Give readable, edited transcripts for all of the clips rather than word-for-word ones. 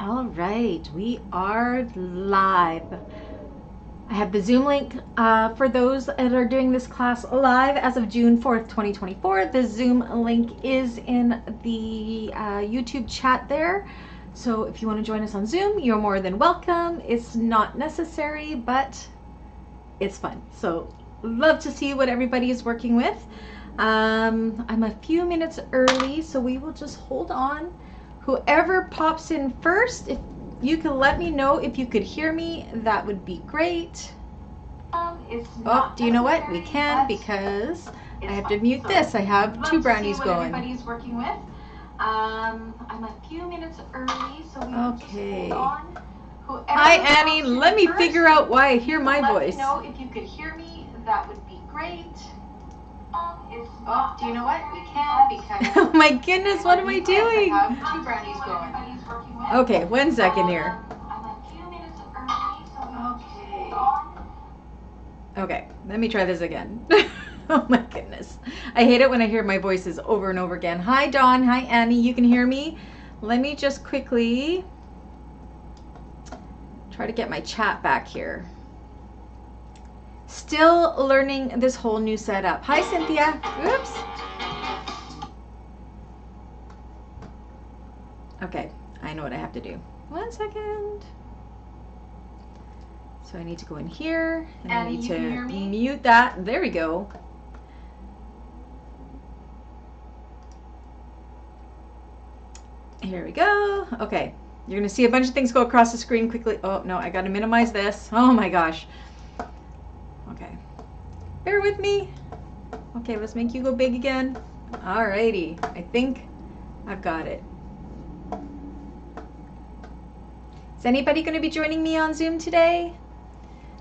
All right, we are live. I have the Zoom link for those that are doing this class live as of June 4th, 2024. The Zoom link is in the YouTube chat there. So if you want to join us on Zoom, you're more than welcome. It's not necessary, but it's fun. So love to see what everybody is working with. I'm a few minutes early, so we will just hold on. Whoever pops in first, if you can let me know if you could hear me, that would be great. Oh, do you know what? We can't because I have to mute this. I have two brownies going. Everybody's working with. I'm a few minutes early, so we will just hold on. Hi, Annie. Let me figure out why I hear my voice. Let me know if you could hear me. That would be great. Oh, do you know what? We can because... Oh my goodness, what am I doing? I have two brownies going. Okay, 1 second here. I'm a few minutes early, so okay, let me try this again. Oh my goodness. I hate it when I hear my voices over and over again. Hi, Dawn. Hi, Annie. You can hear me? Let me just quickly try to get my chat back here. Still learning this whole new setup. Hi, Cynthia. Oops. Okay, I know what I have to do. 1 second. So I need to go in here and I need to mute that. There we go. Here we go. Okay, you're gonna see a bunch of things go across the screen quickly. Oh no, I gotta minimize this. Oh my gosh. Okay, bear with me. Okay, let's make you go big again. Alrighty, I think I've got it. Is anybody going to be joining me on Zoom today?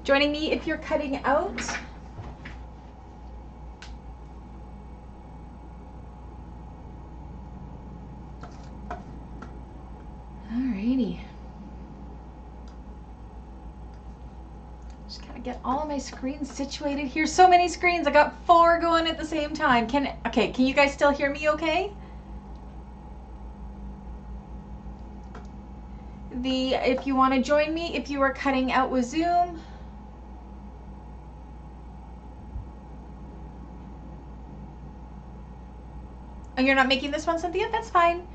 Joining me if you're cutting out? Alrighty. Just gotta get all of my screens situated here. So many screens. I got 4 going at the same time. Can you guys still hear me okay? If you want to join me, if you are cutting out with Zoom. Oh, you're not making this one, Cynthia? That's fine.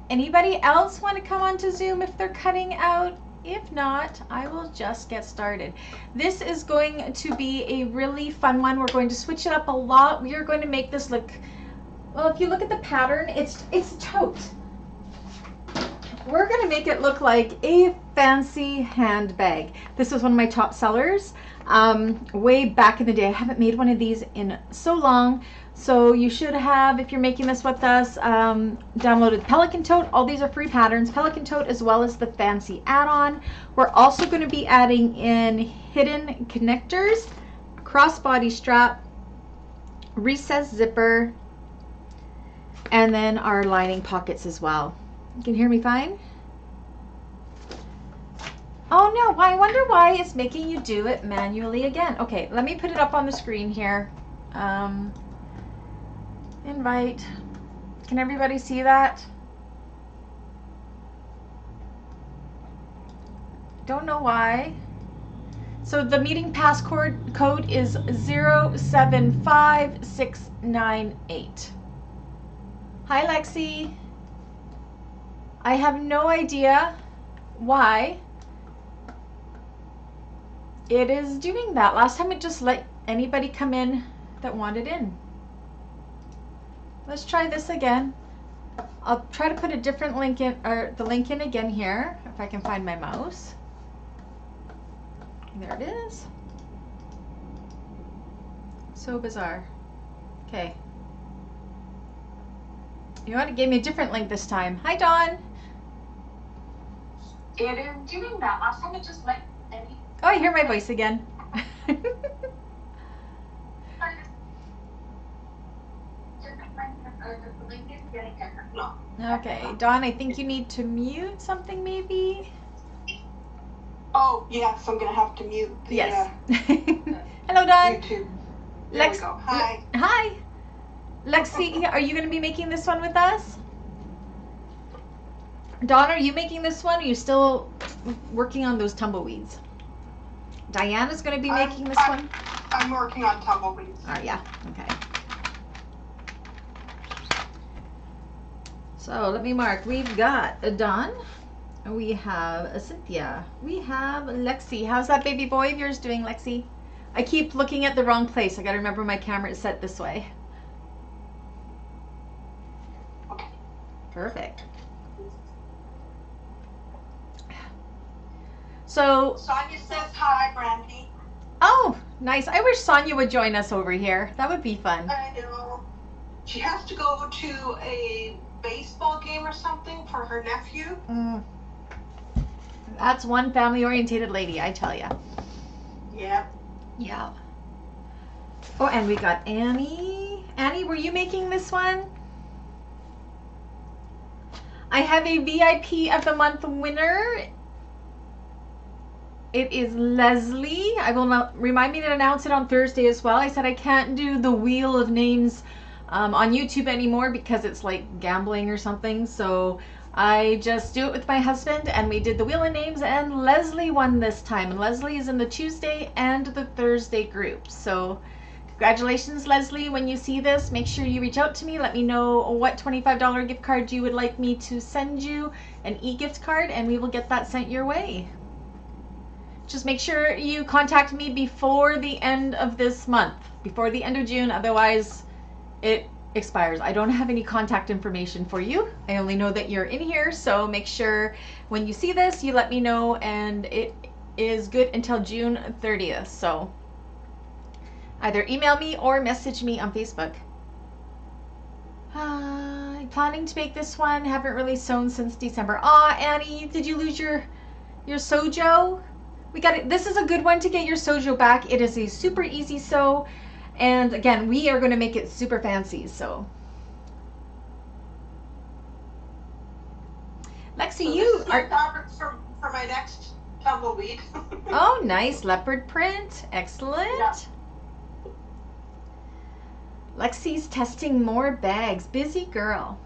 Anybody else want to come onto Zoom if they're cutting out? If not, I will just get started. This is going to be a really fun one. We're going to switch it up a lot. We are going to make this look, well, if you look at the pattern, it's tote. We're going to make it look like a fancy handbag. This was one of my top sellers way back in the day. I haven't made one of these in so long. So you should have, if you're making this with us, downloaded Pelican Tote. All these are free patterns. Pelican Tote as well as the fancy add-on. We're also going to be adding in hidden connectors, crossbody strap, recessed zipper, and then our lining pockets as well. You can hear me fine? Oh no, I wonder why it's making you do it manually again. Okay, let me put it up on the screen here. Invite. Can everybody see that? Don't know why. So the meeting passcode code is 075698. Hi, Lexi. I have no idea why it is doing that. Last time it just let anybody come in that wanted in. Let's try this again. I'll try to put a different link in, or the link in again here, if I can find my mouse. There it is. So bizarre. Okay. You know what? It gave me a different link this time. Hi, Dawn. It is doing that. Last time it just let any... Oh, I hear my voice again. Okay, Dawn, I think you need to mute something maybe? Oh, yes, I'm going to have to mute the yes. Hello, Dawn. YouTube. There we go. Hi. Hi. Lexi, are you going to be making this one with us? Dawn, are you making this one? Or are you still working on those tumbleweeds? Diana's going to be making this one? I'm working on tumbleweeds. Oh, yeah. Okay. So let me mark. We've got a Dawn. We have a Cynthia. We have Lexi. How's that baby boy of yours doing, Lexi? I keep looking at the wrong place. I got to remember my camera is set this way. Okay. Perfect. So Sonia says hi, Brandy. Oh, nice. I wish Sonia would join us over here. That would be fun. I know. She has to go to a baseball game or something for her nephew. That's one family-orientated lady, I tell ya. Yeah. Yeah. Oh, and we got Annie. Annie, were you making this one? I have a VIP of the month winner. It is Leslie. I will not remind me to announce it on Thursday as well. I said I can't do the wheel of names on YouTube anymore because it's like gambling or something. So I just do it with my husband, and we did the wheel of names, and Leslie won this time. And Leslie is in the Tuesday and the Thursday group. So congratulations, Leslie. When you see this, make sure you reach out to me. Let me know what $25 gift card you would like me to send you, an e-gift card, and we will get that sent your way. Just make sure you contact me before the end of this month, before the end of June, otherwise it expires. I don't have any contact information for you. I only know that you're in here, so make sure when you see this, you let me know, and it is good until June 30th. So either email me or message me on Facebook. Planning to make this one. Haven't really sewn since December. Aw, Annie, did you lose your Sojo? We got it. This is a good one to get your Sojo back. It is a super easy sew, and again, we are going to make it super fancy. So, Lexi, So you this is my are. fabric for my next tumbleweed. Oh, nice leopard print. Excellent. Yeah. Lexi's testing more bags. Busy girl.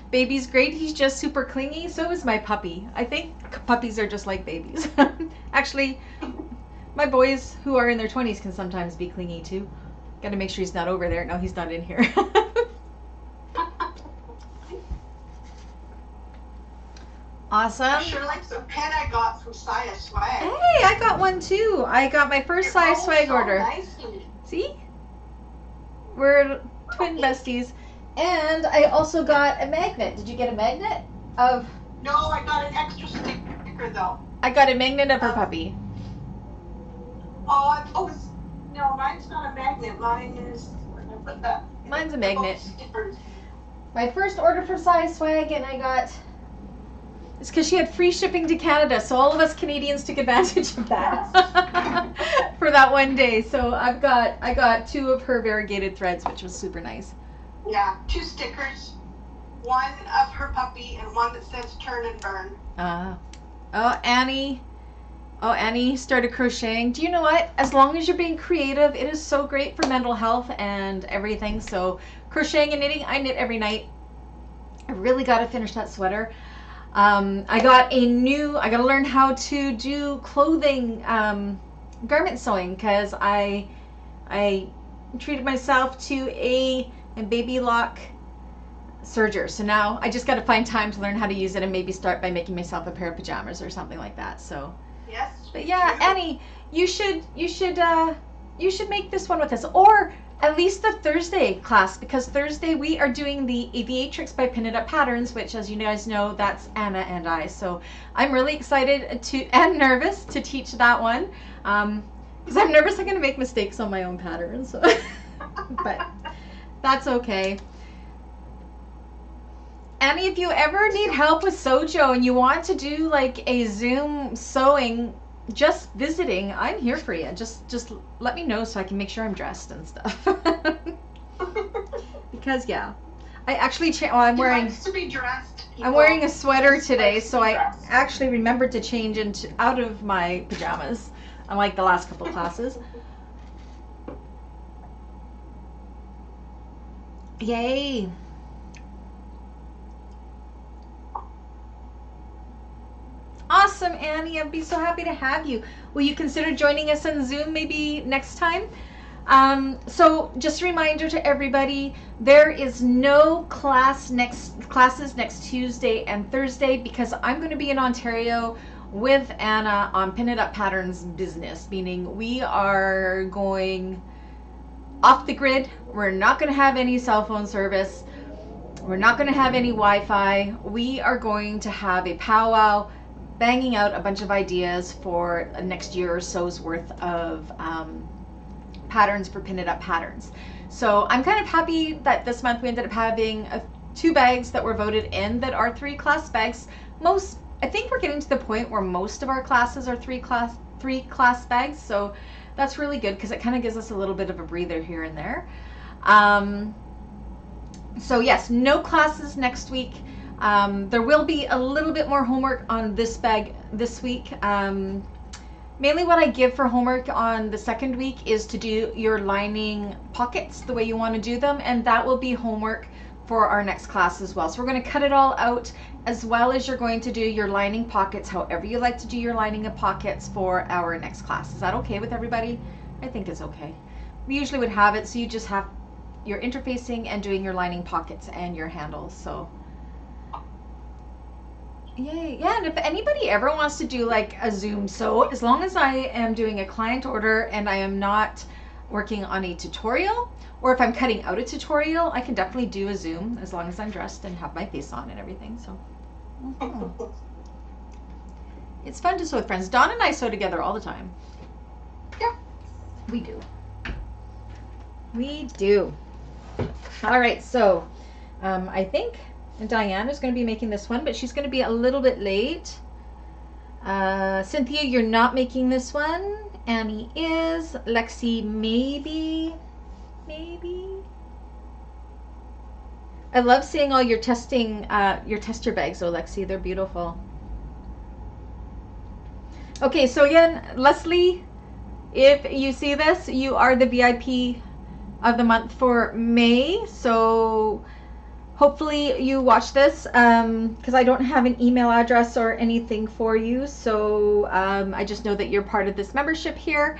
Baby's great. He's just super clingy. So is my puppy. I think puppies are just like babies. Actually, my boys who are in their 20s can sometimes be clingy too. Got to make sure he's not over there. No, he's not in here. Awesome. I sure like the pen I got from Saya Swag. Hey, I got one too. I got my first They're size all swag so order. nicely. See? We're twin besties. And I also got a magnet. Did you get a magnet of... No, I got an extra sticker though. I got a magnet of her puppy. No, mine's not a magnet. Mine is, where did I put that? Mine's a magnet. Stickers. My first order for size swag, and I got... It's because she had free shipping to Canada, so all of us Canadians took advantage of that for that one day. So I got 2 of her variegated threads, which was super nice. Yeah, 2 stickers. One of her puppy and one that says turn and burn. Oh, Annie started crocheting. Do you know what? As long as you're being creative, it is so great for mental health and everything. So crocheting and knitting, I knit every night. I really got to finish that sweater. I got to learn how to do clothing, garment sewing, because I treated myself to a baby lock serger. So now I just got to find time to learn how to use it and maybe start by making myself a pair of pajamas or something like that. So, Yes. but yeah, Annie, you should make this one with us, or at least the Thursday class, because Thursday we are doing the Aviatrix by Pin It Up Patterns, which, as you guys know, that's Anna and I. So I'm really excited and nervous to teach that one, because I'm nervous I'm going to make mistakes on my own patterns. But that's okay. Annie, if you ever need help with Sojo and you want to do like a Zoom sewing, just visiting, I'm here for you. Just let me know so I can make sure I'm dressed and stuff. Because yeah, I actually I'm wearing. Likes to be dressed. I'm wearing a sweater today, so I actually remembered to change out of my pajamas, unlike the last couple classes. Yay! awesome, Annie. I'd be so happy to have you. Will you consider joining us on Zoom maybe next time? So just a reminder to everybody, there is no classes next Tuesday and Thursday because I'm going to be in Ontario with Anna on Pin It Up Patterns business, meaning we are going off the grid. We're not going to have any cell phone service. We're not going to have any Wi-Fi. We are going to have a powwow, banging out a bunch of ideas for next year or so's worth of patterns for Pin It Up Patterns. So I'm kind of happy that this month we ended up having 2 bags that were voted in that are 3 class bags. I think we're getting to the point where most of our classes are 3 class bags, so that's really good because it kind of gives us a little bit of a breather here and there. So yes, no classes next week. There will be a little bit more homework on this bag this week. Mainly what I give for homework on the second week is to do your lining pockets the way you want to do them, and that will be homework for our next class as well. So we're going to cut it all out, as well as you're going to do your lining pockets however you like to do your lining of pockets for our next class. Is that okay with everybody? I think it's okay. We usually would have it so you just have your interfacing and doing your lining pockets and your handles. So yay. Yeah, and if anybody ever wants to do like a Zoom sew, as long as I am doing a client order and I am not working on a tutorial, or if I'm cutting out a tutorial, I can definitely do a Zoom as long as I'm dressed and have my face on and everything. So it's fun to sew with friends. Dawn and I sew together all the time. Yeah, we do. We do. All right, so I think Diana's going to be making this one, but she's going to be a little bit late. Cynthia, you're not making this one. Annie is. Lexi, maybe. I love seeing all your tester bags, though, Lexi. They're beautiful. Okay, so again, Leslie, if you see this, you are the VIP of the month for May. So hopefully you watch this because I don't have an email address or anything for you. So I just know that you're part of this membership here.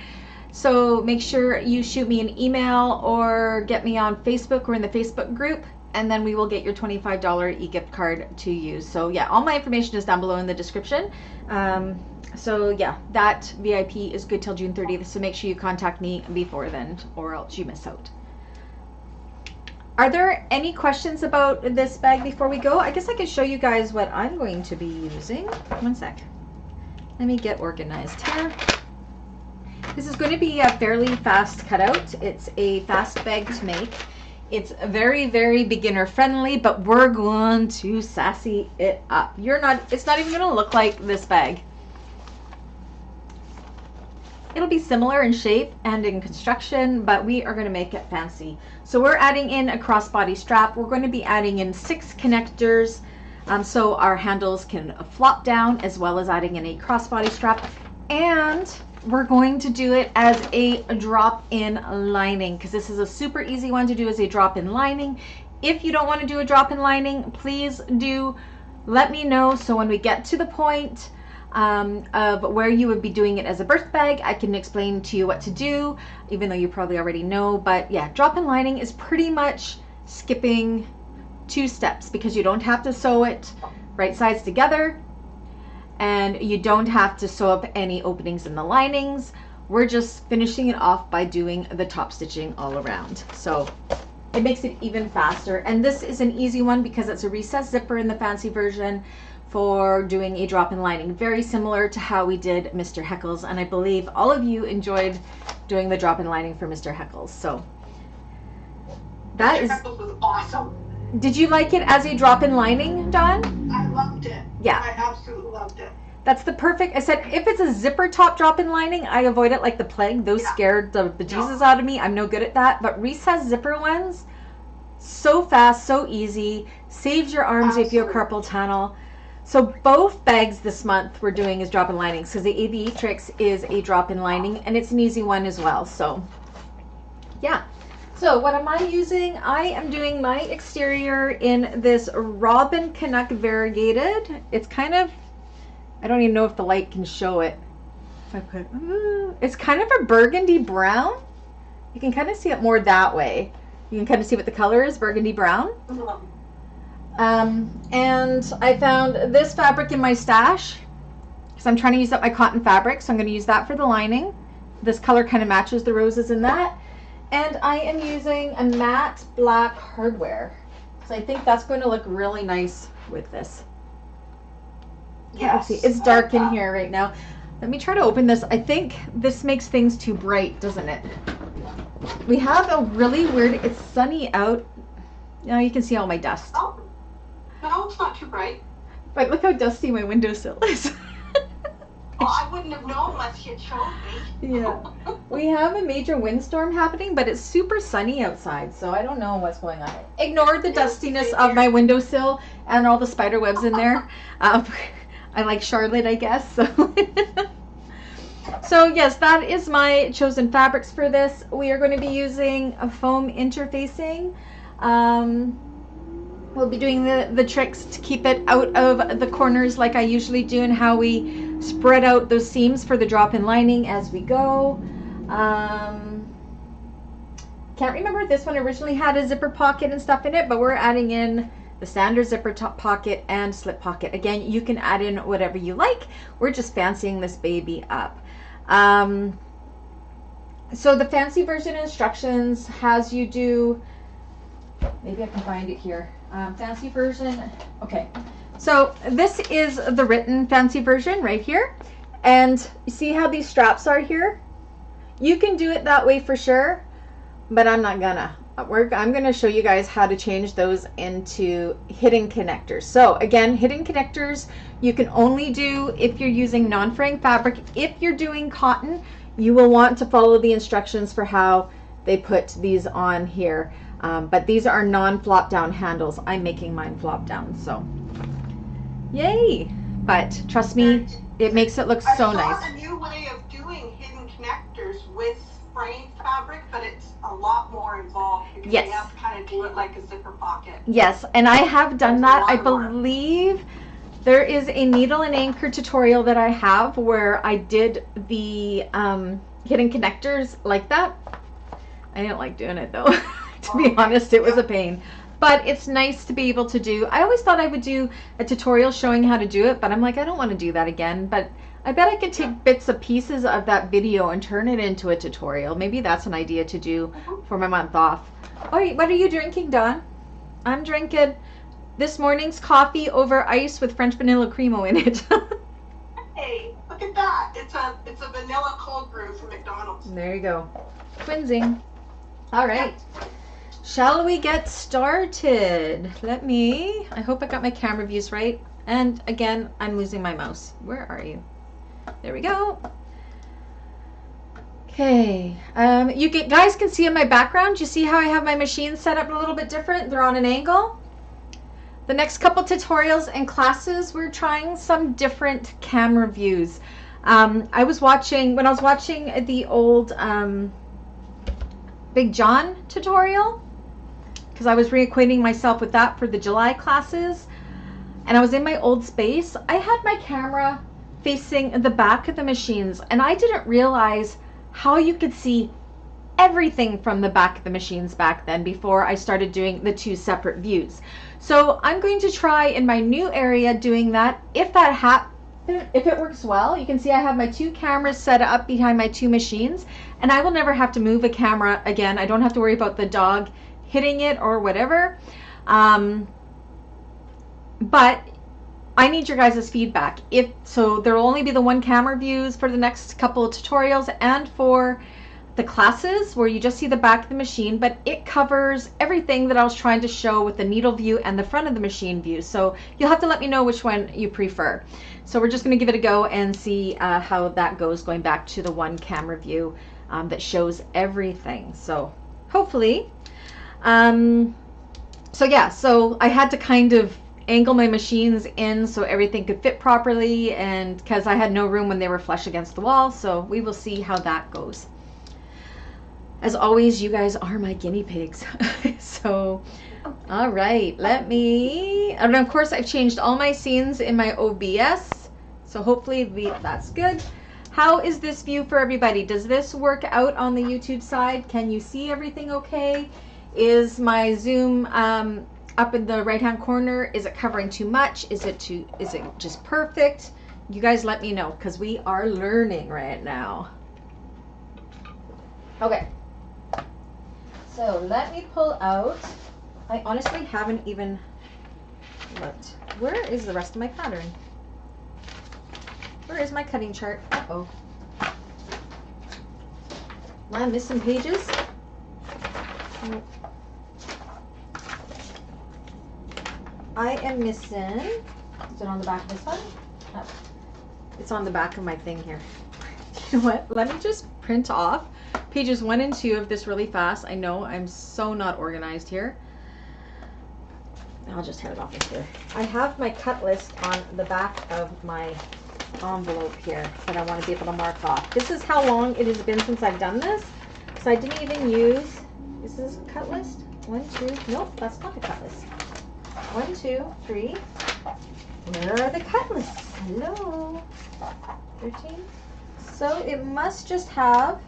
So make sure you shoot me an email or get me on Facebook or in the Facebook group, and then we will get your $25 e-gift card to you. So yeah, all my information is down below in the description. So yeah, that VIP is good till June 30th. So make sure you contact me before then or else you miss out. Are there any questions about this bag before we go? I guess I could show you guys what I'm going to be using. One sec. Let me get organized here. This is going to be a fairly fast cutout. It's a fast bag to make. It's very, very beginner friendly, but we're going to sassy it up. It's not even going to look like this bag. It'll be similar in shape and in construction, but we are going to make it fancy. So we're adding in a crossbody strap. We're going to be adding in 6 connectors so our handles can flop down, as well as adding in a crossbody strap. And we're going to do it as a drop-in lining because this is a super easy one to do as a drop-in lining. If you don't want to do a drop-in lining, please do let me know, so when we get to the point of where you would be doing it as a birth bag, I can explain to you what to do, even though you probably already know. But yeah, drop-in lining is pretty much skipping 2 steps because you don't have to sew it right sides together, and you don't have to sew up any openings in the linings. We're just finishing it off by doing the top stitching all around. So it makes it even faster. And this is an easy one because it's a recessed zipper in the fancy version for doing a drop-in lining. Very similar to how we did Mr. Heckles. And I believe all of you enjoyed doing the drop-in lining for Mr. Heckles. So that Mr. Heckles was awesome. Did you like it as a drop-in lining, Dawn? I loved it. Yeah. I absolutely loved it. That's the perfect, I said, if it's a zipper top drop-in lining, I avoid it like the plague. Those scared the bejesus out of me. I'm no good at that. But recessed zipper ones, so fast, so easy, saves your arms if you have carpal tunnel. So both bags this month we're doing is drop-in linings because the AVE Tricks is a drop-in lining, and it's an easy one as well. So yeah. So what am I using? I am doing my exterior in this Robin Canuck variegated. It's kind of I don't even know if the light can show it. If I put, it's kind of a burgundy brown. You can kind of see it more that way. You can kind of see what the color is, burgundy brown. And I found this fabric in my stash because I'm trying to use up my cotton fabric, so I'm going to use that for the lining. This color kind of matches the roses in that. And I am using a matte black hardware. So I think that's going to look really nice with this. Yes, see, it's dark in here right now. Let me try to open this. I think this makes things too bright, doesn't it? We have a really weird, it's sunny out. Now you can see all my dust. Oh, no, it's not too bright. But look how dusty my windowsill is. Well, I wouldn't have known unless you showed me. Yeah. We have a major windstorm happening, but it's super sunny outside, so I don't know what's going on. Ignore the dustiness of my windowsill and all the spider webs in there. I like Charlotte, I guess. So yes, that is my chosen fabrics for this. We are going to be using a foam interfacing. We'll be doing the tricks to keep it out of the corners like I usually do, and how we spread out those seams for the drop-in lining as we go. Can't remember if this one originally had a zipper pocket and stuff in it, but we're adding in the standard zipper top pocket and slip pocket. Again, you can add in whatever you like. We're just fancying this baby up. So the fancy version instructions has you do, maybe I can find it here. Fancy version, okay. So this is the written fancy version right here. And you see how these straps are here? You can do it that way for sure, but I'm not gonna. I'm gonna show you guys how to change those into hidden connectors. So again, hidden connectors you can only do if you're using non-fraying fabric. If you're doing cotton, you will want to follow the instructions for how they put these on here. But these are non-flop down handles. I'm making mine flop down, so yay. But trust me, it makes it look so nice. I saw a new way of doing hidden connectors with frame fabric, but it's a lot more involved because Yes. you have to kind of do it like a zipper pocket. Yes, and I have done that. I believe there is a needle and anchor tutorial that I have where I did the hidden connectors like that. I didn't like doing it though. To be honest, it was a pain. But it's nice to be able to do. I always thought I would do a tutorial showing how to do it, but I'm like, I don't want to do that again. But I bet I could take bits and pieces of that video and turn it into a tutorial. Maybe that's an idea to do for my month off. Oh, what are you drinking, Dawn? I'm drinking this morning's coffee over ice with French vanilla cremo in it. Hey, look at that. It's a vanilla cold brew from McDonald's. There you go. Twinsing. All right. Shall we get started? I hope I got my camera views right. And again, I'm losing my mouse. Where are you? There we go. Okay. You guys can see in my background, you see how I have my machine set up a little bit different? They're on an angle. The next couple tutorials and classes, we're trying some different camera views. When I was watching the old Big John tutorial, because I was reacquainting myself with that for the July classes, and I was in my old space, I had my camera facing the back of the machines, and I didn't realize how you could see everything from the back of the machines back then before I started doing the two separate views. So I'm going to try in my new area doing that. If it works well, you can see I have my two cameras set up behind my two machines, and I will never have to move a camera again. I don't have to worry about the dog hitting it or whatever. But I need your guys' feedback. So there will only be the one camera views for the next couple of tutorials and for the classes where you just see the back of the machine, but it covers everything that I was trying to show with the needle view and the front of the machine view. So you'll have to let me know which one you prefer. So we're just going to give it a go and see how that goes, going back to the one camera view that shows everything. So hopefully, so yeah, so I had to kind of angle my machines in so everything could fit properly, and because I had no room when they were flush against the wall. So we will see how that goes. As always, you guys are my guinea pigs. So, all right, and of course I've changed all my scenes in my OBS So hopefully that's good. How is this view for everybody? Does this work out on the YouTube side? Can you see everything okay? Is my Zoom up in the right hand corner? Is it covering too much? Is it just perfect? You guys let me know, because we are learning right now. Okay. So let me pull out. I honestly haven't even looked. Where is the rest of my pattern? Where is my cutting chart? Uh-oh. Am I missing pages? Nope. I am missing. Is it on the back of this one? No. It's on the back of my thing here. You know what? Let me just print off pages 1 and 2 of this really fast. I know I'm so not organized here. I'll just tear it off of here. I have my cut list on the back of my envelope here that I want to be able to mark off. This is how long it has been since I've done this. So I didn't even use, is this a cut list? 1, 2, nope, that's not the cut list. 1, 2, 3. Where are the cut lists? Hello. 13. So it must just have,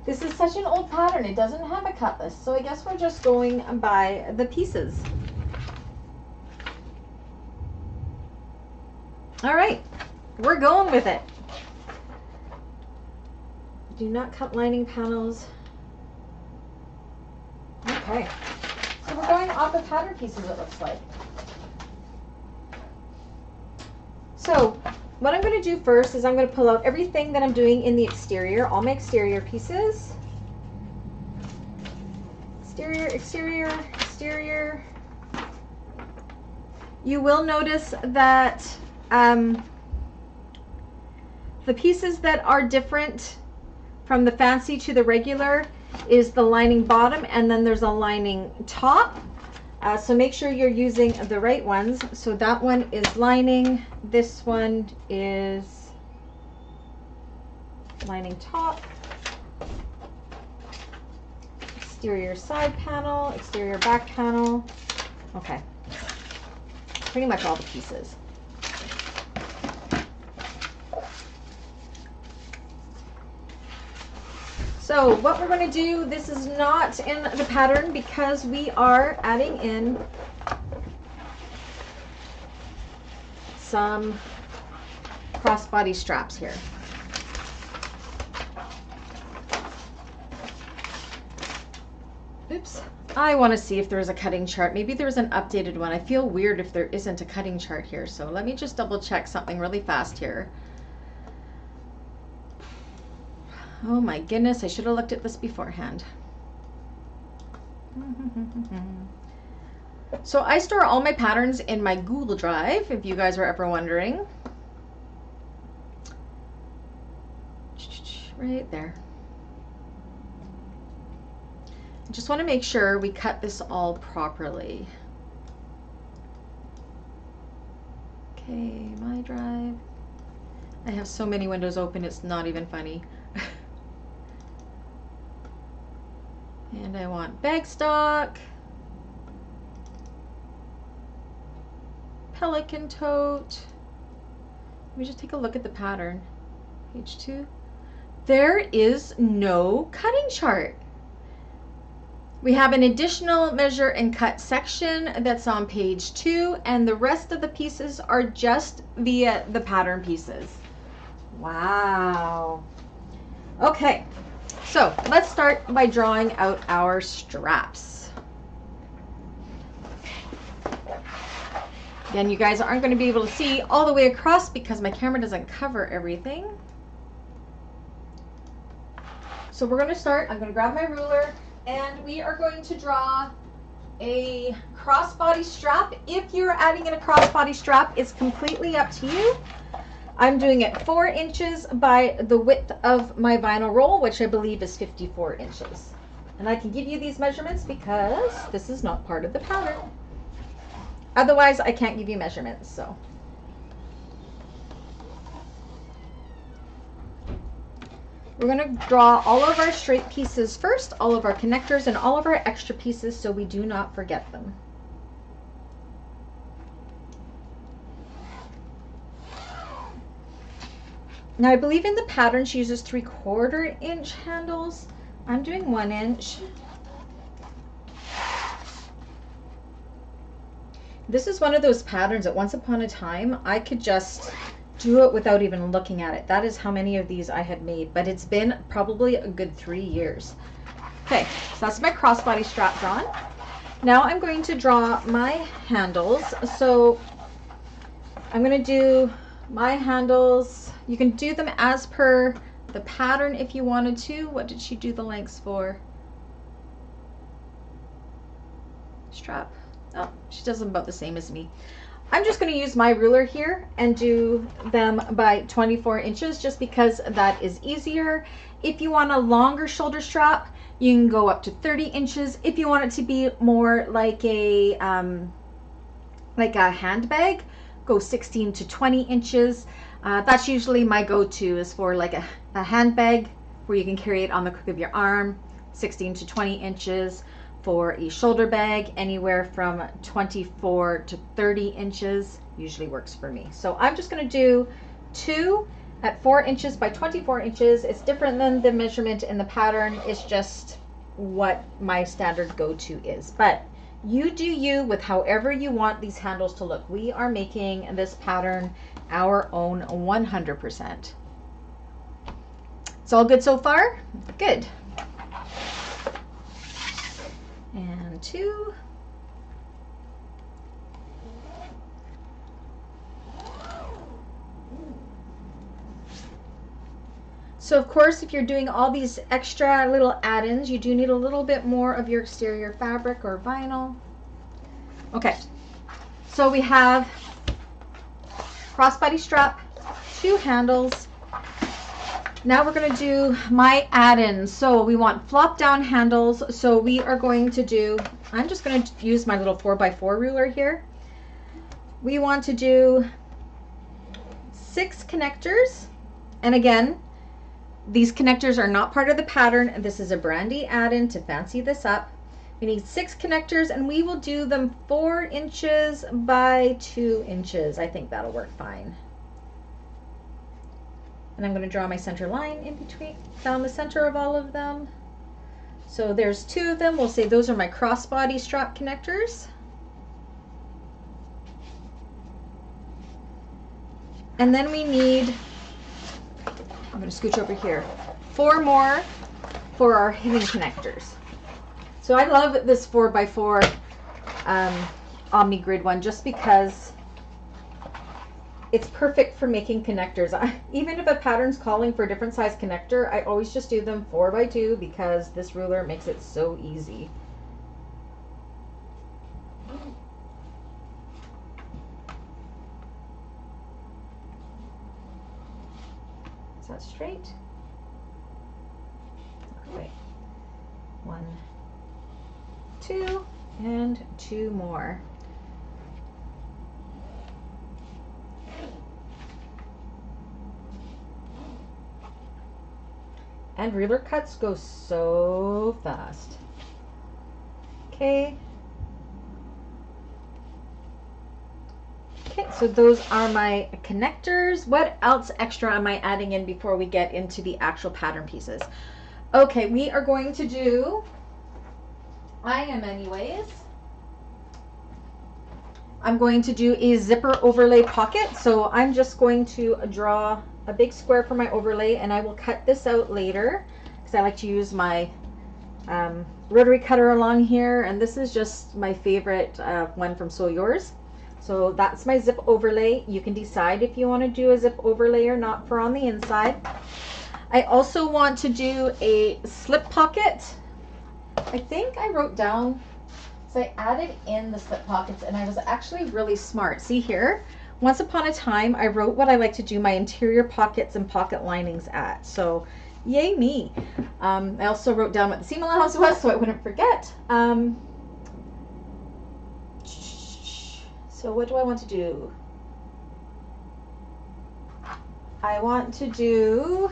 this is such an old pattern, it doesn't have a cut list. So I guess we're just going by the pieces. All right, we're going with it. Do not cut lining panels. Okay, so we're going off the pattern pieces, it looks like. So what I'm going to do first is I'm going to pull out everything that I'm doing in the exterior, all my exterior pieces. Exterior, exterior, exterior. You will notice that the pieces that are different from the fancy to the regular is the lining bottom, and then there's a lining top. So make sure you're using the right ones. So that one is lining, this one is lining top, exterior side panel, exterior back panel. Okay, pretty much all the pieces. So what we're going to do, this is not in the pattern because we are adding in some crossbody straps here. Oops. I want to see if there is a cutting chart. Maybe there's an updated one. I feel weird if there isn't a cutting chart here. So let me just double check something really fast here. Oh my goodness, I should have looked at this beforehand. So I store all my patterns in my Google Drive, if you guys were ever wondering. Right there. I just want to make sure we cut this all properly. Okay, my drive. I have so many windows open, it's not even funny. And I want Bagstock, Pelican tote. Let me just take a look at the pattern. Page 2. There is no cutting chart. We have an additional measure and cut section that's on page 2, and the rest of the pieces are just via the pattern pieces. Wow. Okay. So let's start by drawing out our straps. Again, you guys aren't going to be able to see all the way across because my camera doesn't cover everything. So we're going to start. I'm going to grab my ruler and we are going to draw a crossbody strap. If you're adding in a crossbody strap, it's completely up to you. I'm doing it 4 inches by the width of my vinyl roll, which I believe is 54 inches. And I can give you these measurements because this is not part of the pattern. Otherwise, I can't give you measurements, so. We're going to draw all of our straight pieces first, all of our connectors and all of our extra pieces so we do not forget them. Now I believe in the pattern she uses 3/4 inch handles. I'm doing 1 inch. This is one of those patterns that once upon a time I could just do it without even looking at it. That is how many of these I had made, but it's been probably a good 3 years. Okay, so that's my crossbody strap drawn. Now I'm going to draw my handles. So I'm going to do my handles. You can do them as per the pattern if you wanted to. What did she do the lengths for? Strap. Oh, she does them about the same as me. I'm just going to use my ruler here and do them by 24 inches just because that is easier. If you want a longer shoulder strap, you can go up to 30 inches. If you want it to be more like a handbag, go 16 to 20 inches. That's usually my go-to is for like a handbag where you can carry it on the crook of your arm, 16 to 20 inches. For a shoulder bag, anywhere from 24 to 30 inches usually works for me. So I'm just going to do 2 at 4 inches by 24 inches. It's different than the measurement in the pattern. It's just what my standard go-to is. But you do you with however you want these handles to look. We are making this pattern our own 100%. It's all good so far? Good. And 2. So of course, if you're doing all these extra little add-ins, you do need a little bit more of your exterior fabric or vinyl. Okay, so we have crossbody strap, 2 handles. Now we're going to do my add-ins. So we want flop down handles. So we are going to do, I'm just going to use my little 4x4 ruler here. We want to do 6 connectors. And again, these connectors are not part of the pattern. This is a brandy add-in to fancy this up. We need 6 connectors and we will do them 4 inches by 2 inches. I think that'll work fine. And I'm going to draw my center line in between, down the center of all of them. So there's 2 of them. We'll say those are my crossbody strap connectors. And then we need, I'm going to scooch over here, 4 more for our hidden connectors. So I love this 4x4 Omni Grid one just because it's perfect for making connectors. Even if a pattern's calling for a different size connector, I always just do them 4x2 because this ruler makes it so easy. Is that straight? Okay. 1, 2, and 2 more. And ruler cuts go so fast. Okay. Okay, so those are my connectors. What else extra am I adding in before we get into the actual pattern pieces? Okay, we are going to do, I am anyways, I'm going to do a zipper overlay pocket. So I'm just going to draw a big square for my overlay and I will cut this out later because I like to use my rotary cutter along here, and this is just my favorite one from Sew Yours. So that's my zip overlay. You can decide if you want to do a zip overlay or not for on the inside. I also want to do a slip pocket. I think I wrote down, so I added in the slip pockets and I was actually really smart. See here? Once upon a time, I wrote what I like to do my interior pockets and pocket linings at. So, yay me. I also wrote down what the seam allowance was so I wouldn't forget. So what do I want to do? I want to do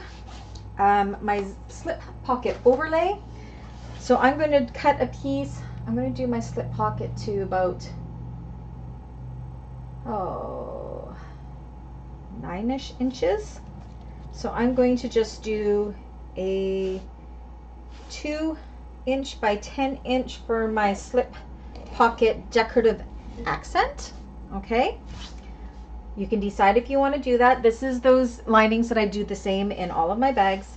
my slip pocket overlay. So I'm going to cut a piece. I'm going to do my slip pocket to about 9-ish inches. So I'm going to just do a 2" by 10" for my slip pocket decorative accent. Okay, you can decide if you want to do that. This is those linings that I do the same in all of my bags.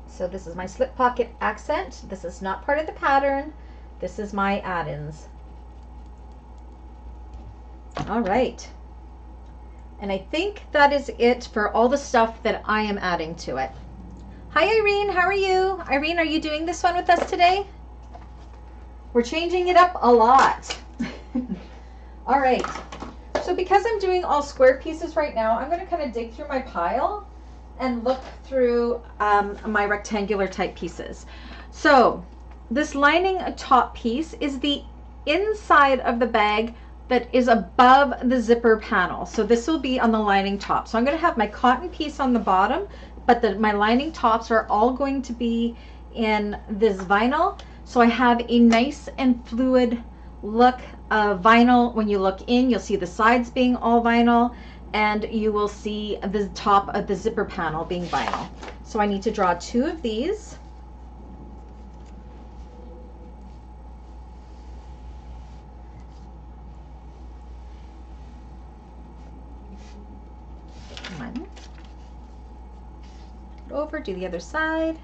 So this is my slip pocket accent. This is not part of the pattern. This is my add-ins. All right. And I think that is it for all the stuff that I am adding to it. Hi Irene, how are you? Irene, are you doing this one with us today? We're changing it up a lot. All right. So because I'm doing all square pieces right now, I'm going to kind of dig through my pile and look through my rectangular type pieces. So this lining top piece is the inside of the bag that is above the zipper panel. So this will be on the lining top. So I'm going to have my cotton piece on the bottom, but my lining tops are all going to be in this vinyl. So I have a nice and fluid look of vinyl. When you look in, you'll see the sides being all vinyl, and you will see the top of the zipper panel being vinyl. So I need to draw 2 of these. One. Over, do the other side.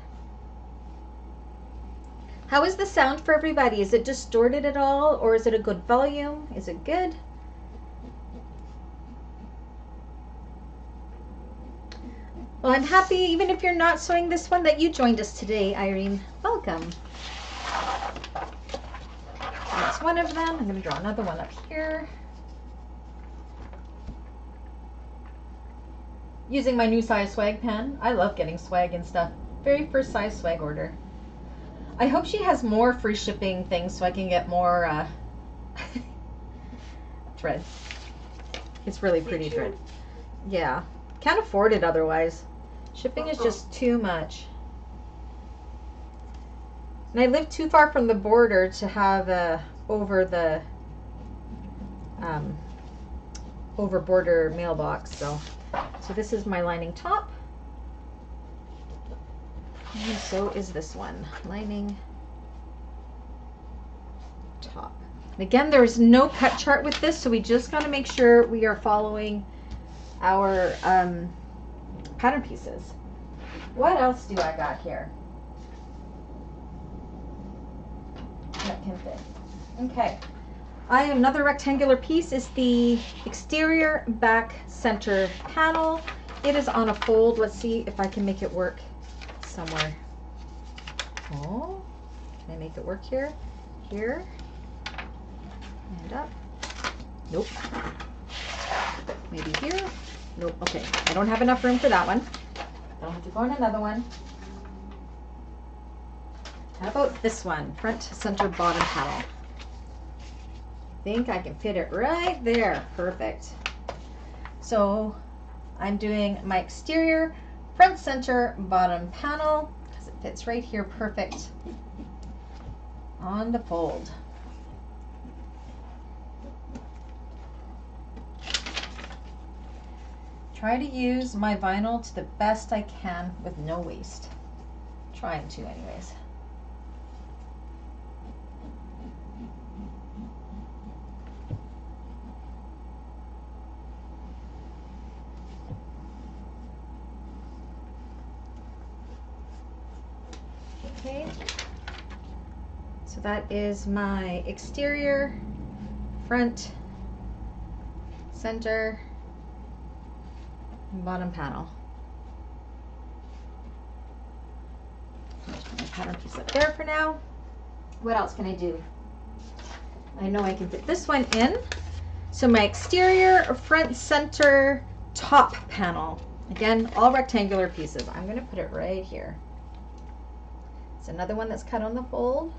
How is the sound for everybody? Is it distorted at all, or is it a good volume? Is it good? Well, I'm happy, even if you're not sewing this one, that you joined us today, Irene. Welcome. That's one of them. I'm going to draw another one up here. Using my new size swag pen. I love getting swag and stuff. Very first size swag order. I hope she has more free shipping things so I can get more thread. It's really pretty thread. Yeah. Can't afford it otherwise. Shipping is just too much. And I live too far from the border to have over border mailbox. So this is my lining top. And so is this one, lining top. And again, there's no cut chart with this, so we just got to make sure we are following our pattern pieces. What else do I got here that can fit? Okay, another rectangular piece is the exterior back center panel. It is on a fold. Let's see if I can make it work somewhere. Oh, can I make it work here? Here and up. Nope. Maybe here. Nope. Okay, I don't have enough room for that one. I'll have to go on another one. How about this one? Front, center, bottom panel. I think I can fit it right there. Perfect. So I'm doing my exterior, front, center, bottom panel, because it fits right here perfect on the fold. Try to use my vinyl to the best I can with no waste. Trying to anyways. Okay, so that is my exterior, front, center, and bottom panel. Put my pattern piece up there for now. What else can I do? I know I can fit this one in. So my exterior, front, center, top panel. Again, all rectangular pieces. I'm going to put it right here. It's another one that's cut on the fold.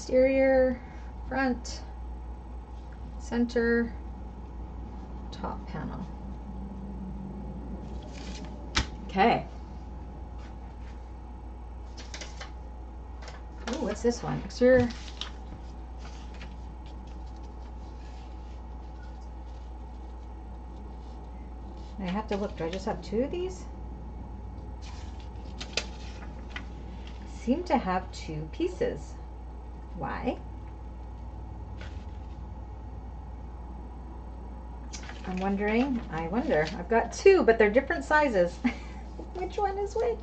exterior, front, center, top panel. Okay. Ooh, what's this one? Exterior. I have to look. Do I just have 2 of these? Seem to have 2 pieces. Why? I'm wondering. I wonder. I've got 2, but they're different sizes. Which one is which?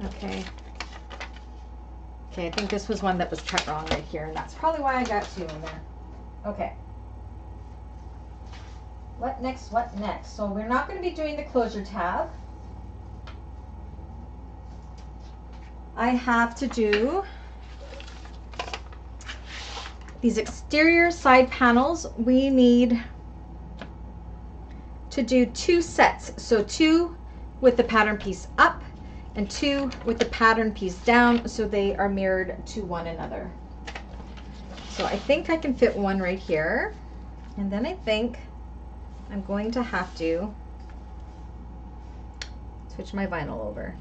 Okay. Okay, I think this was one that was cut wrong right here, and that's probably why I got 2 in there. Okay. What next? What next? So we're not going to be doing the closure tab. I have to do these exterior side panels. We need to do 2 sets. So 2 with the pattern piece up and 2 with the pattern piece down, so they are mirrored to one another. So I think I can fit one right here, and then I think I'm going to have to switch my vinyl over.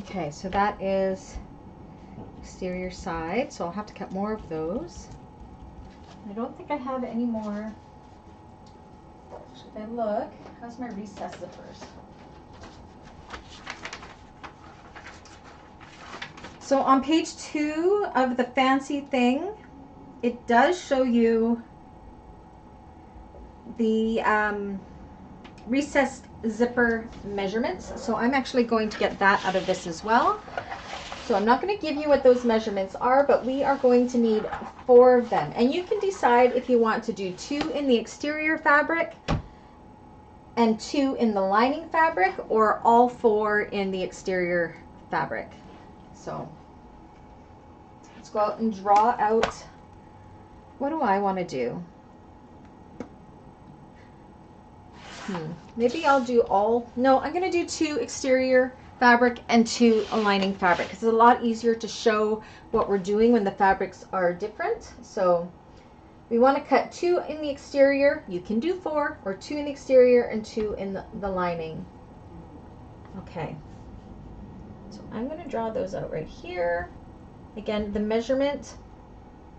Okay, so that is exterior side, so I'll have to cut more of those. I don't think I have any more. Should I look? How's my recess zippers? So on page 2 of the fancy thing, it does show you the recessed zipper measurements. So I'm actually going to get that out of this as well. So I'm not going to give you what those measurements are, but we are going to need 4 of them. And you can decide if you want to do 2 in the exterior fabric and 2 in the lining fabric, or all 4 in the exterior fabric. So let's go out and draw out. What do I want to do? Maybe I'll do all. No, I'm going to do 2 exterior fabric and 2 lining fabric, because it's a lot easier to show what we're doing when the fabrics are different. So we want to cut 2 in the exterior. You can do 4, or 2 in the exterior and 2 in the lining. Okay. So I'm going to draw those out right here. Again, the measurement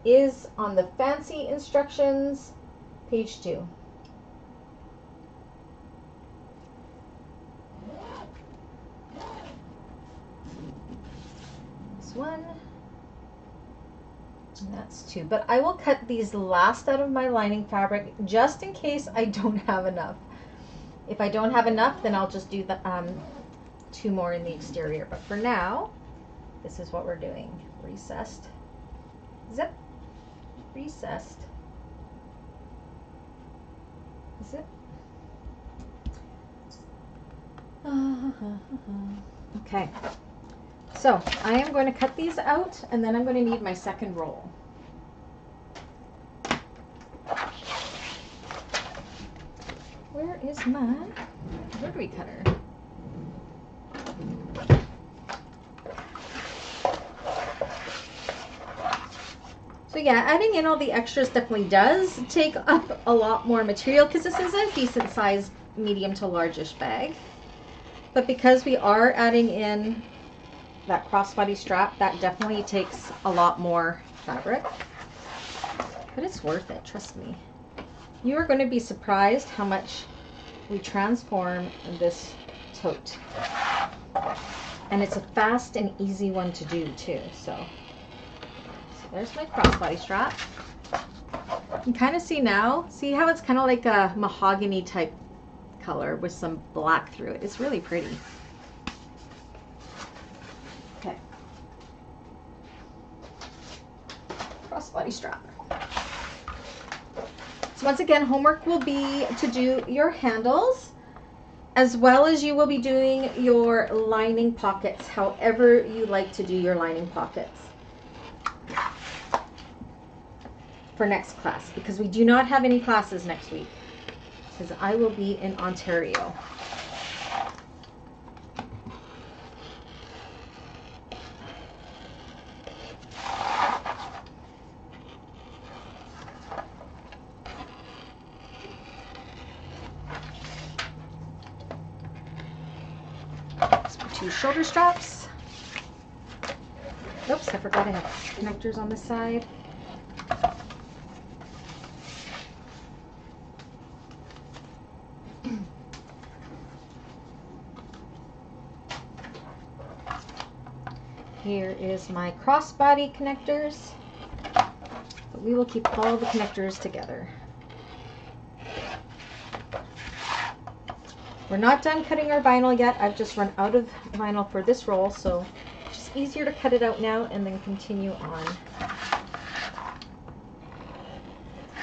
is on the fancy instructions, page 2. This one, and that's 2. But I will cut these last out of my lining fabric just in case I don't have enough. If I don't have enough, then I'll just do the 2 more in the exterior. But for now, this is what we're doing. Recessed, zip, recessed, zip. Okay, so I am going to cut these out, and then I'm going to need my second roll. Where is my rotary cutter? So yeah, adding in all the extras definitely does take up a lot more material, because this is a decent sized medium to largish bag. But because we are adding in that crossbody strap, that definitely takes a lot more fabric. But it's worth it, trust me. You are going to be surprised how much we transform this tote. And it's a fast and easy one to do too. So there's my crossbody strap. You can kind of see now, see how it's kind of like a mahogany type color with some black through it. It's really pretty. Okay. Crossbody strap. So once again, homework will be to do your handles, as well as you will be doing your lining pockets, however you like to do your lining pockets for next class, because we do not have any classes next week, because I will be in Ontario. Two shoulder straps. Oops, I forgot I have connectors on this side. Here is my crossbody connectors. But we will keep all the connectors together. We're not done cutting our vinyl yet. I've just run out of vinyl for this roll, so it's just easier to cut it out now and then continue on.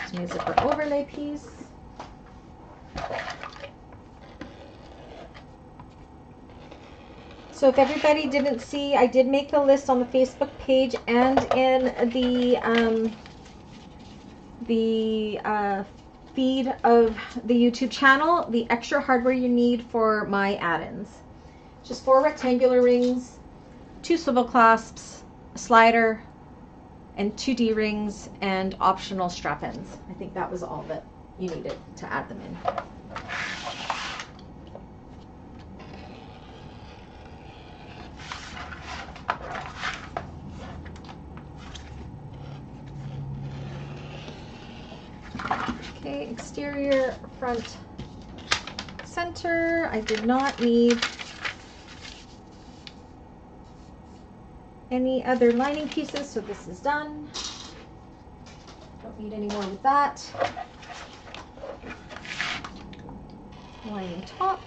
Here's my zipper overlay piece. So if everybody didn't see, I did make the list on the Facebook page and in the feed of the YouTube channel, the extra hardware you need for my add-ins. Just 4 rectangular rings, 2 swivel clasps, a slider, and 2 D-rings, and optional strap-ins. I think that was all that you needed to add them in. Okay, exterior, front, center. I did not need any other lining pieces, so this is done. Don't need any more with that. Lining top.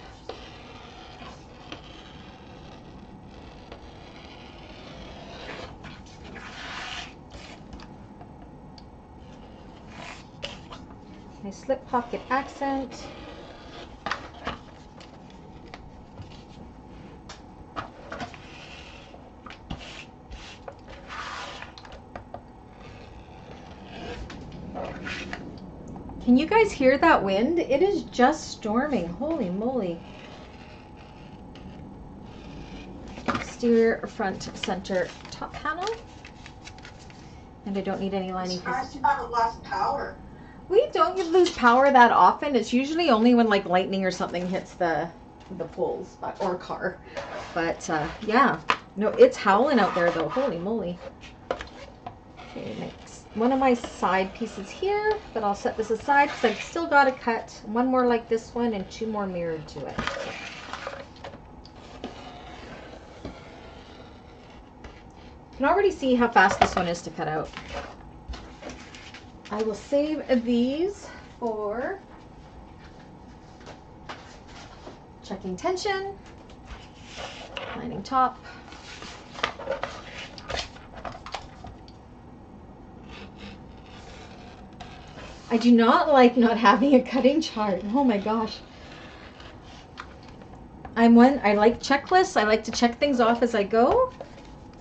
My slip pocket accent. Can you guys hear that wind? It is just storming. Holy moly. Exterior, front, center, top panel. And I don't need any lining pieces. You haven't lost power. We don't lose power that often. It's usually only when like lightning or something hits the poles or car. But yeah, no, it's howling out there though. Holy moly. Okay, next one of my side pieces here, but I'll set this aside because I've still got to cut one more like this one and 2 more mirrored to it. You can already see how fast this one is to cut out. I will save these for checking tension, lining top, I do not like not having a cutting chart. Oh my gosh. I like checklists. I like to check things off as I go.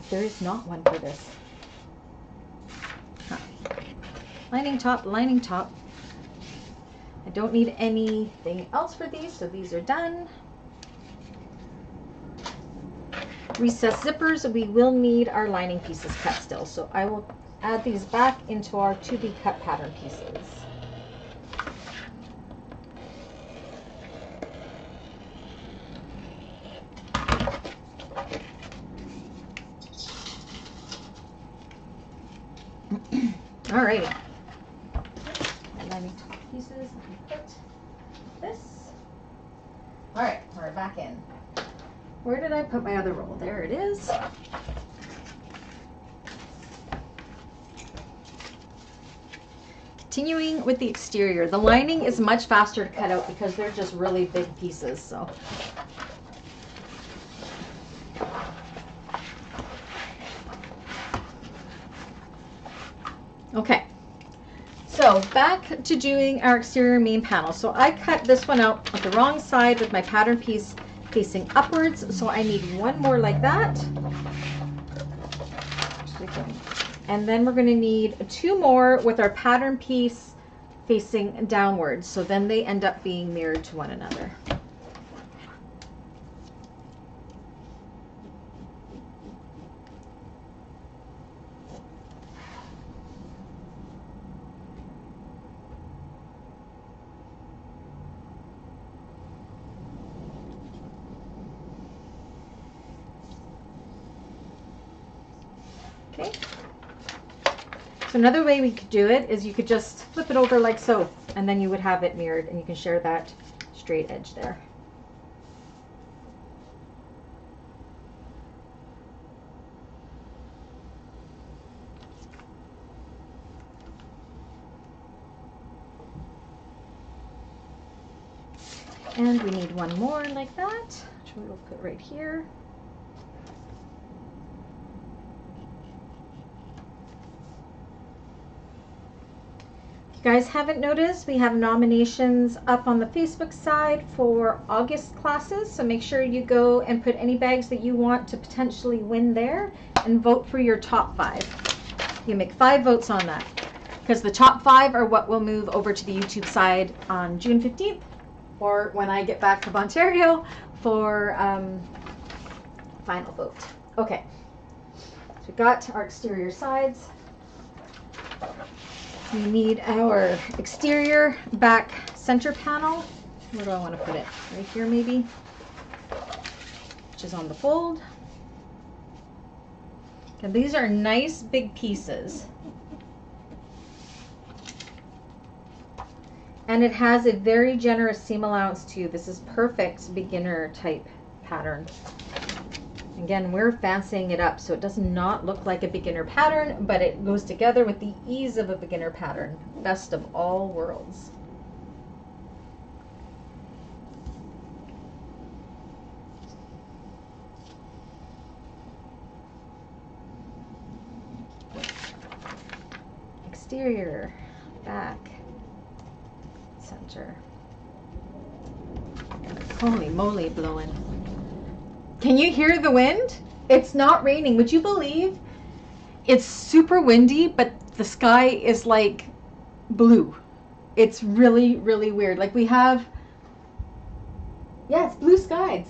There is not one for this. Huh. Lining top, lining top. I don't need anything else for these, so these are done. Recessed zippers, we will need our lining pieces cut still, so I will add these back into our to be cut pattern pieces. Alrighty. Lining top pieces, put this. Alright, we're back in. Where did I put my other roll? There it is. continuing with the exterior. The lining is much faster to cut out because they're just really big pieces. So. Okay, so back to doing our exterior main panel. So I cut this one out on the wrong side with my pattern piece facing upwards. So I need one more like that. And then we're going to need 2 more with our pattern piece facing downwards. So then they end up being mirrored to one another. Okay. So another way we could do it is you could just flip it over like so, and then you would have it mirrored, and you can share that straight edge there. And we need one more like that, which we will put right here. If you guys haven't noticed, we have nominations up on the Facebook side for August classes, so make sure you go and put any bags that you want to potentially win there and vote for your top 5. You make 5 votes on that, because the top 5 are what will move over to the YouTube side on June 15th, or when I get back to Ontario for final vote. Okay, so we got our exterior sides. We need our exterior back center panel. Where do I want to put it? Right here maybe, which is on the fold. And these are nice big pieces. And it has a very generous seam allowance too. This is perfect beginner type pattern. Again, we're fancying it up so it does not look like a beginner pattern, but it goes together with the ease of a beginner pattern. Best of all worlds. Exterior, back, center. Holy moly, blowing. Can you hear the wind? It's not raining. Would you believe? It's super windy, but the sky is like blue. It's really, really weird. Like we have, yeah, it's blue skies,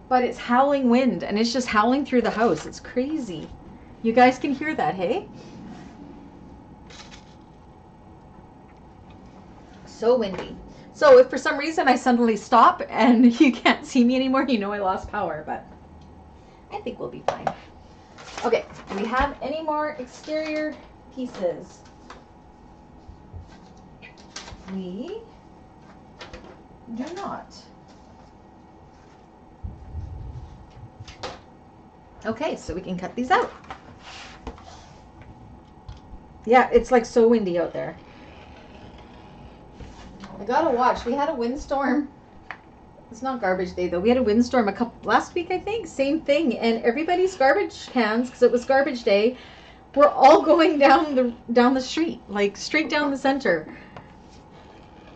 but it's howling wind, and it's just howling through the house. It's crazy. You guys can hear that, hey? So windy. So if for some reason I suddenly stop and you can't see me anymore, you know I lost power, but I think we'll be fine. Okay, do we have any more exterior pieces? We do not. Okay, so we can cut these out. Yeah, it's like so windy out there. I gotta watch. We had a windstorm. It's not garbage day though. We had a windstorm last week, I think. Same thing, and everybody's garbage cans, because it was garbage day, were all going down the street, like straight down the center.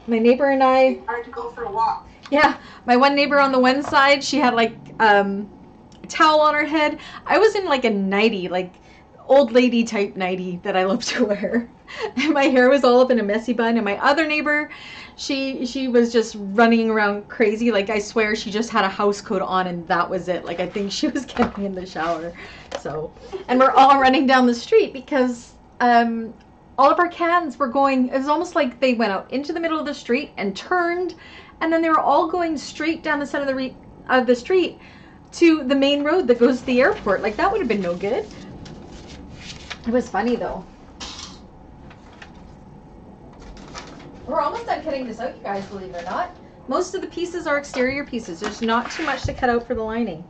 My neighbor and I. It's hard to go for a walk. Yeah, my one neighbor on the one side, she had like a towel on her head. I was in like a nightie, like old lady type nightie that I love to wear. And my hair was all up in a messy bun. And my other neighbor, she was just running around crazy. Like I swear she just had a house coat on and that was it. Like I think she was getting in the shower. So, and we're all running down the street because all of our cans were going, it was almost like they went out into the middle of the street and turned, and then they were all going straight down the center of the street to the main road that goes to the airport. Like that would have been no good. It was funny though. We're almost done cutting this out, you guys, believe it or not. Most of the pieces are exterior pieces. There's not too much to cut out for the lining.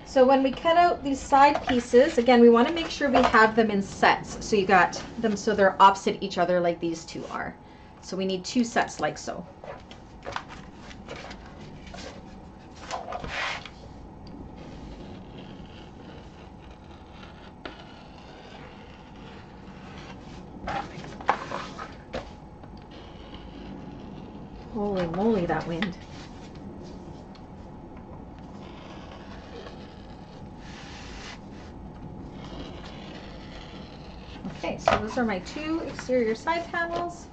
So when we cut out these side pieces, again, we want to make sure we have them in sets. So you got them so they're opposite each other like these two are. So we need 2 sets like so. Holy moly, that wind. Okay, so those are my 2 exterior side panels.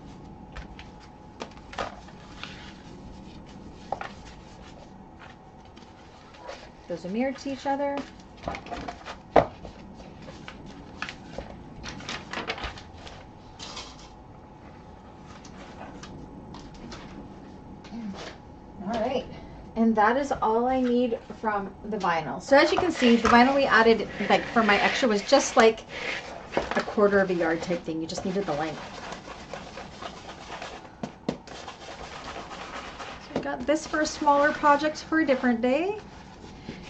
Those are mirrored to each other. All right, and that is all I need from the vinyl. So as you can see, the vinyl we added, like for my extra, was just like a 1/4 of a yard type thing. You just needed the length. So I got this for a smaller project for a different day.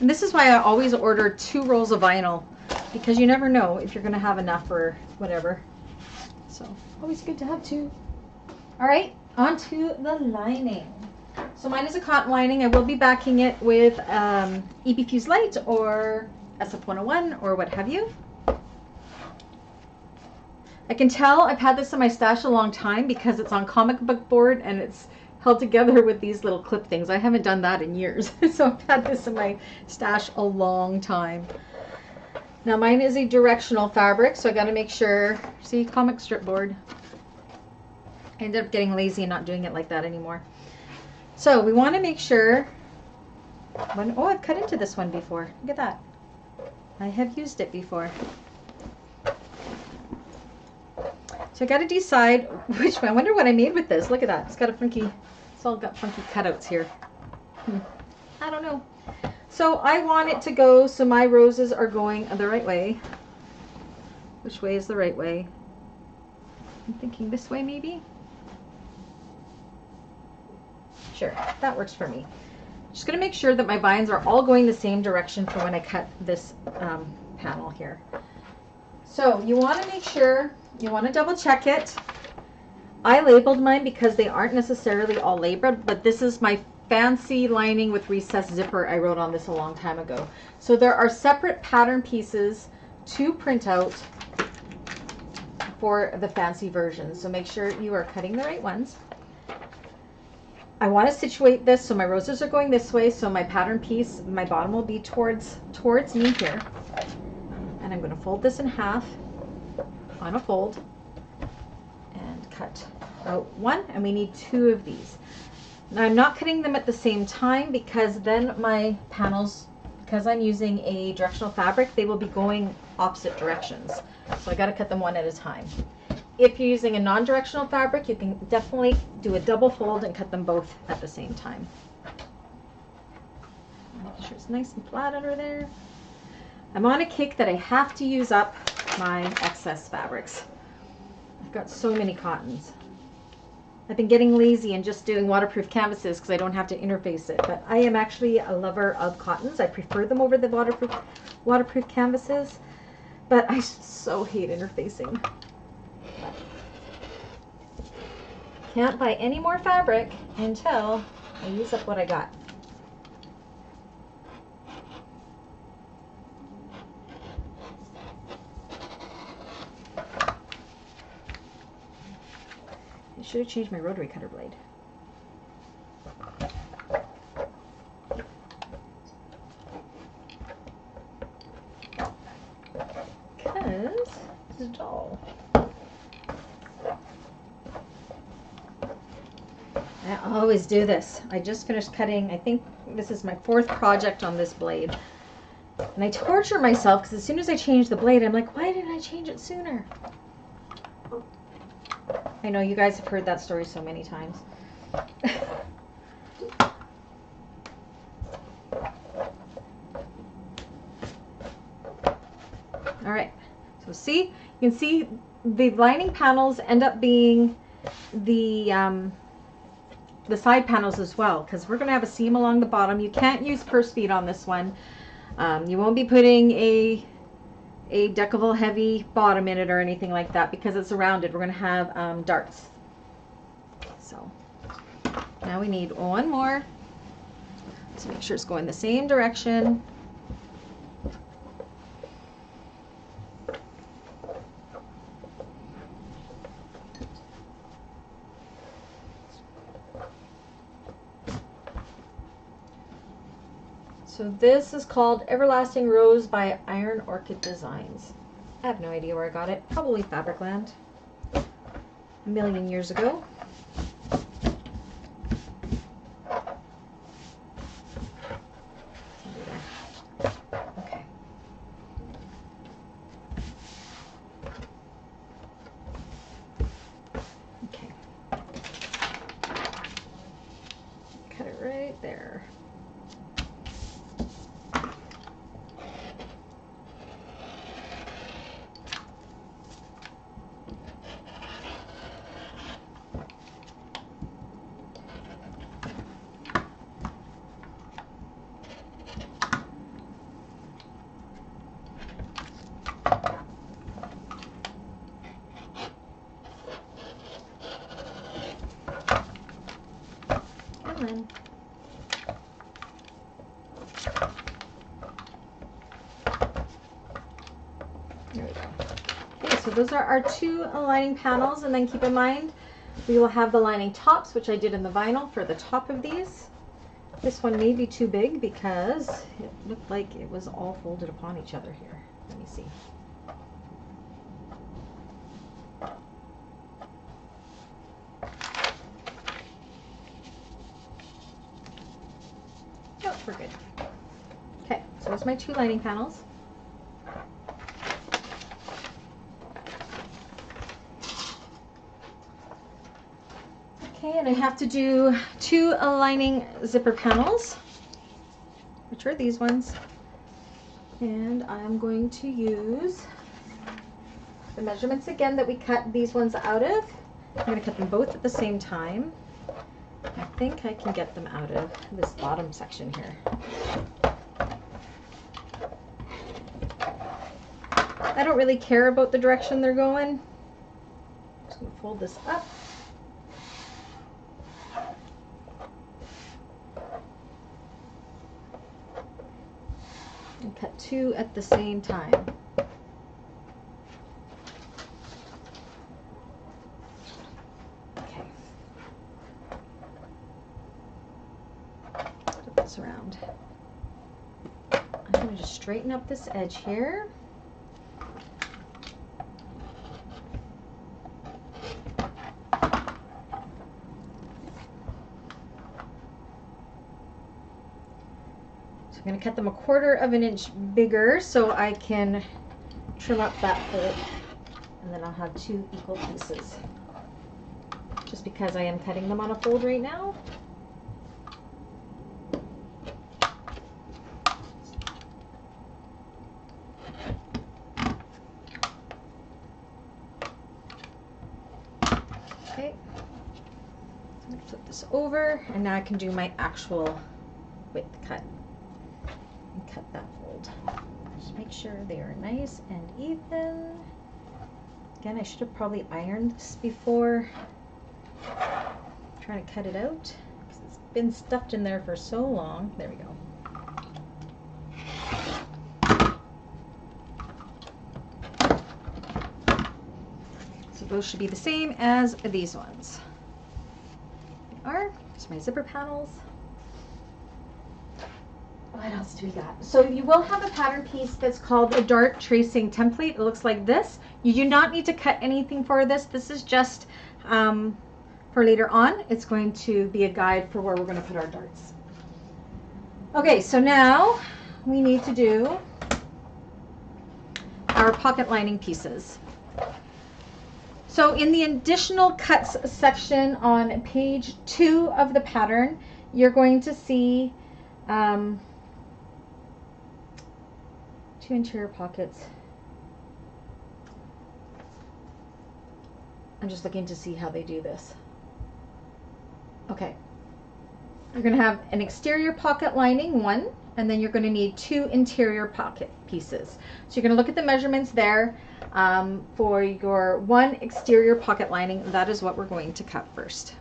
And this is why I always order 2 rolls of vinyl, because you never know if you're going to have enough or whatever. So always good to have 2. All right, on to the lining. So mine is a cotton lining. I will be backing it with EB Fuse Light or SF101 or what have you. I can tell I've had this in my stash a long time because it's on comic book board and it's held together with these little clip things. I haven't done that in years. So I've had this in my stash a long time. Now mine is a directional fabric, so I got to make sure, see, comic strip board. I ended up getting lazy and not doing it like that anymore. So we want to make sure, oh, I've cut into this one before. Look at that. I have used it before. So I got to decide which one. I wonder what I made with this. Look at that. It's got a funky, it's all got funky cutouts here. I don't know. So I want it to go so my roses are going the right way. Which way is the right way? I'm thinking this way maybe. Sure, that works for me. Just going to make sure that my vines are all going the same direction for when I cut this panel here. So you want to make sure, you want to double check it. I labeled mine because they aren't necessarily all labeled, but this is my fancy lining with recessed zipper. I wrote on this a long time ago. So there are separate pattern pieces to print out for the fancy version. So make sure you are cutting the right ones. I want to situate this so my roses are going this way, so my pattern piece, my bottom will be towards me here. And I'm going to fold this in half on a fold and cut out 1, and we need 2 of these. Now I'm not cutting them at the same time because then my panels, because I'm using a directional fabric, they will be going opposite directions. So I got to cut them one at a time. If you're using a non-directional fabric, you can definitely do a double fold and cut them both at the same time. Make sure it's nice and flat under there. I'm on a kick that I have to use up my excess fabrics. I've got so many cottons. I've been getting lazy and just doing waterproof canvases because I don't have to interface it, but I am actually a lover of cottons. I prefer them over the waterproof canvases, but I so hate interfacing. Can't buy any more fabric until I use up what I got. I should have changed my rotary cutter blade. Because it's dull. I always do this. I just finished cutting, I think this is my 4th project on this blade. And I torture myself because as soon as I change the blade, I'm like, why didn't I change it sooner? I know you guys have heard that story so many times. All right, so see, you can see the lining panels end up being the side panels as well, because we're going to have a seam along the bottom. You can't use purse feet on this one. You won't be putting a deckable heavy bottom in it or anything like that because it's rounded. We're going to have darts. So now we need one more to make sure it's going the same direction. So this is called Everlasting Rose by Iron Orchid Designs. I have no idea where I got it. Probably Fabricland. A million years ago. Okay. Okay. Cut it right there. There we go. Okay, so those are our two lining panels, and then keep in mind we will have the lining tops, which I did in the vinyl for the top of these. This one may be too big because it looked like it was all folded upon each other here. Let me see. Oh, we're good. Okay, so there's my two lining panels. Okay, and I have to do two lining zipper panels, which are these ones. And I'm going to use the measurements again that we cut these ones out of. I'm going to cut them both at the same time. I think I can get them out of this bottom section here. I don't really care about the direction they're going. I'm just going to fold this up. And cut two at the same time. Okay. Flip this around. I'm going to just straighten up this edge here. I'm going to cut them 1/4 of an inch bigger so I can trim up that fold, and then I'll have two equal pieces. Just because I am cutting them on a fold right now. Okay, I'm going to flip this over, and now I can do my actual width cut. Cut that fold. Just make sure they are nice and even. Again, I should have probably ironed this before trying to cut it out because it's been stuffed in there for so long. There we go. So those should be the same as these ones. There are. There's my zipper panels. What else do we got? So you will have a pattern piece that's called a dart tracing template. It looks like this. You do not need to cut anything for this. This is just for later on. It's going to be a guide for where we're going to put our darts. Okay, so now we need to do our pocket lining pieces. So in the additional cuts section on page 2 of the pattern, you're going to see 2 interior pockets. I'm just looking to see how they do this. Okay. You're going to have an exterior pocket lining, 1, And then you're going to need 2 interior pocket pieces. So you're going to look at the measurements there for your 1 exterior pocket lining. That is what we're going to cut first.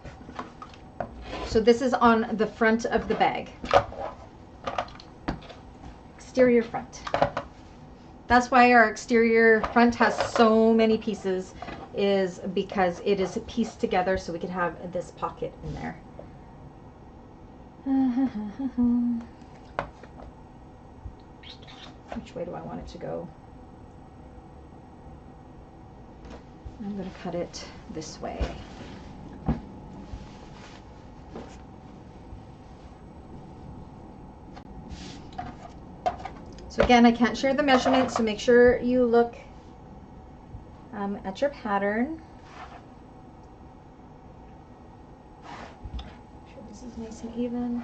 So this is on the front of the bag. Exterior front. That's why our exterior front has so many pieces, is because it is pieced together so we could have this pocket in there. Which way do I want it to go? I'm going to cut it this way. So again, I can't share the measurements, so make sure you look at your pattern. Make sure this is nice and even.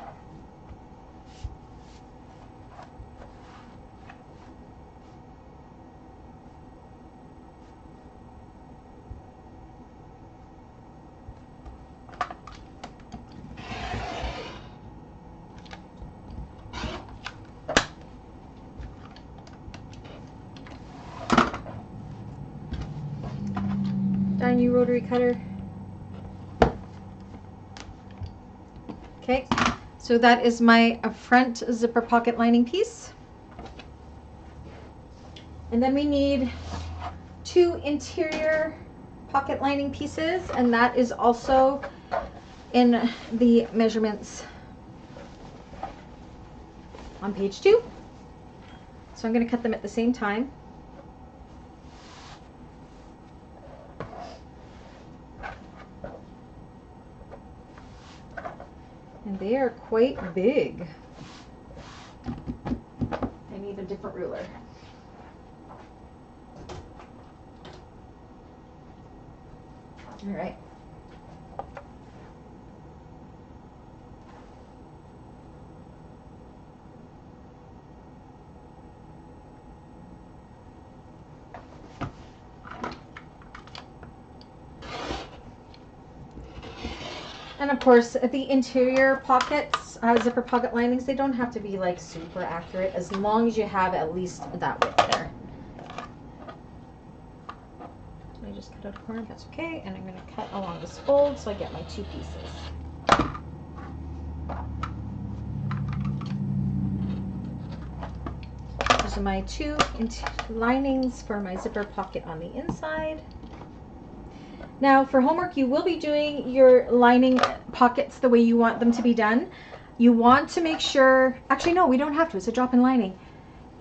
New rotary cutter. Okay, so that is my front zipper pocket lining piece. And then we need 2 interior pocket lining pieces, and that is also in the measurements on page 2. So I'm going to cut them at the same time. And they are quite big. I need a different ruler. All right. And of course, the interior pockets, zipper pocket linings, they don't have to be like super accurate, as long as you have at least that width there. I just cut out a corner, that's okay. And I'm going to cut along this fold so I get my 2 pieces. These are my 2 linings for my zipper pocket on the inside. Now for homework, you will be doing your lining pockets the way you want them to be done. You want to make sure, actually no, we don't have to, it's a drop-in lining.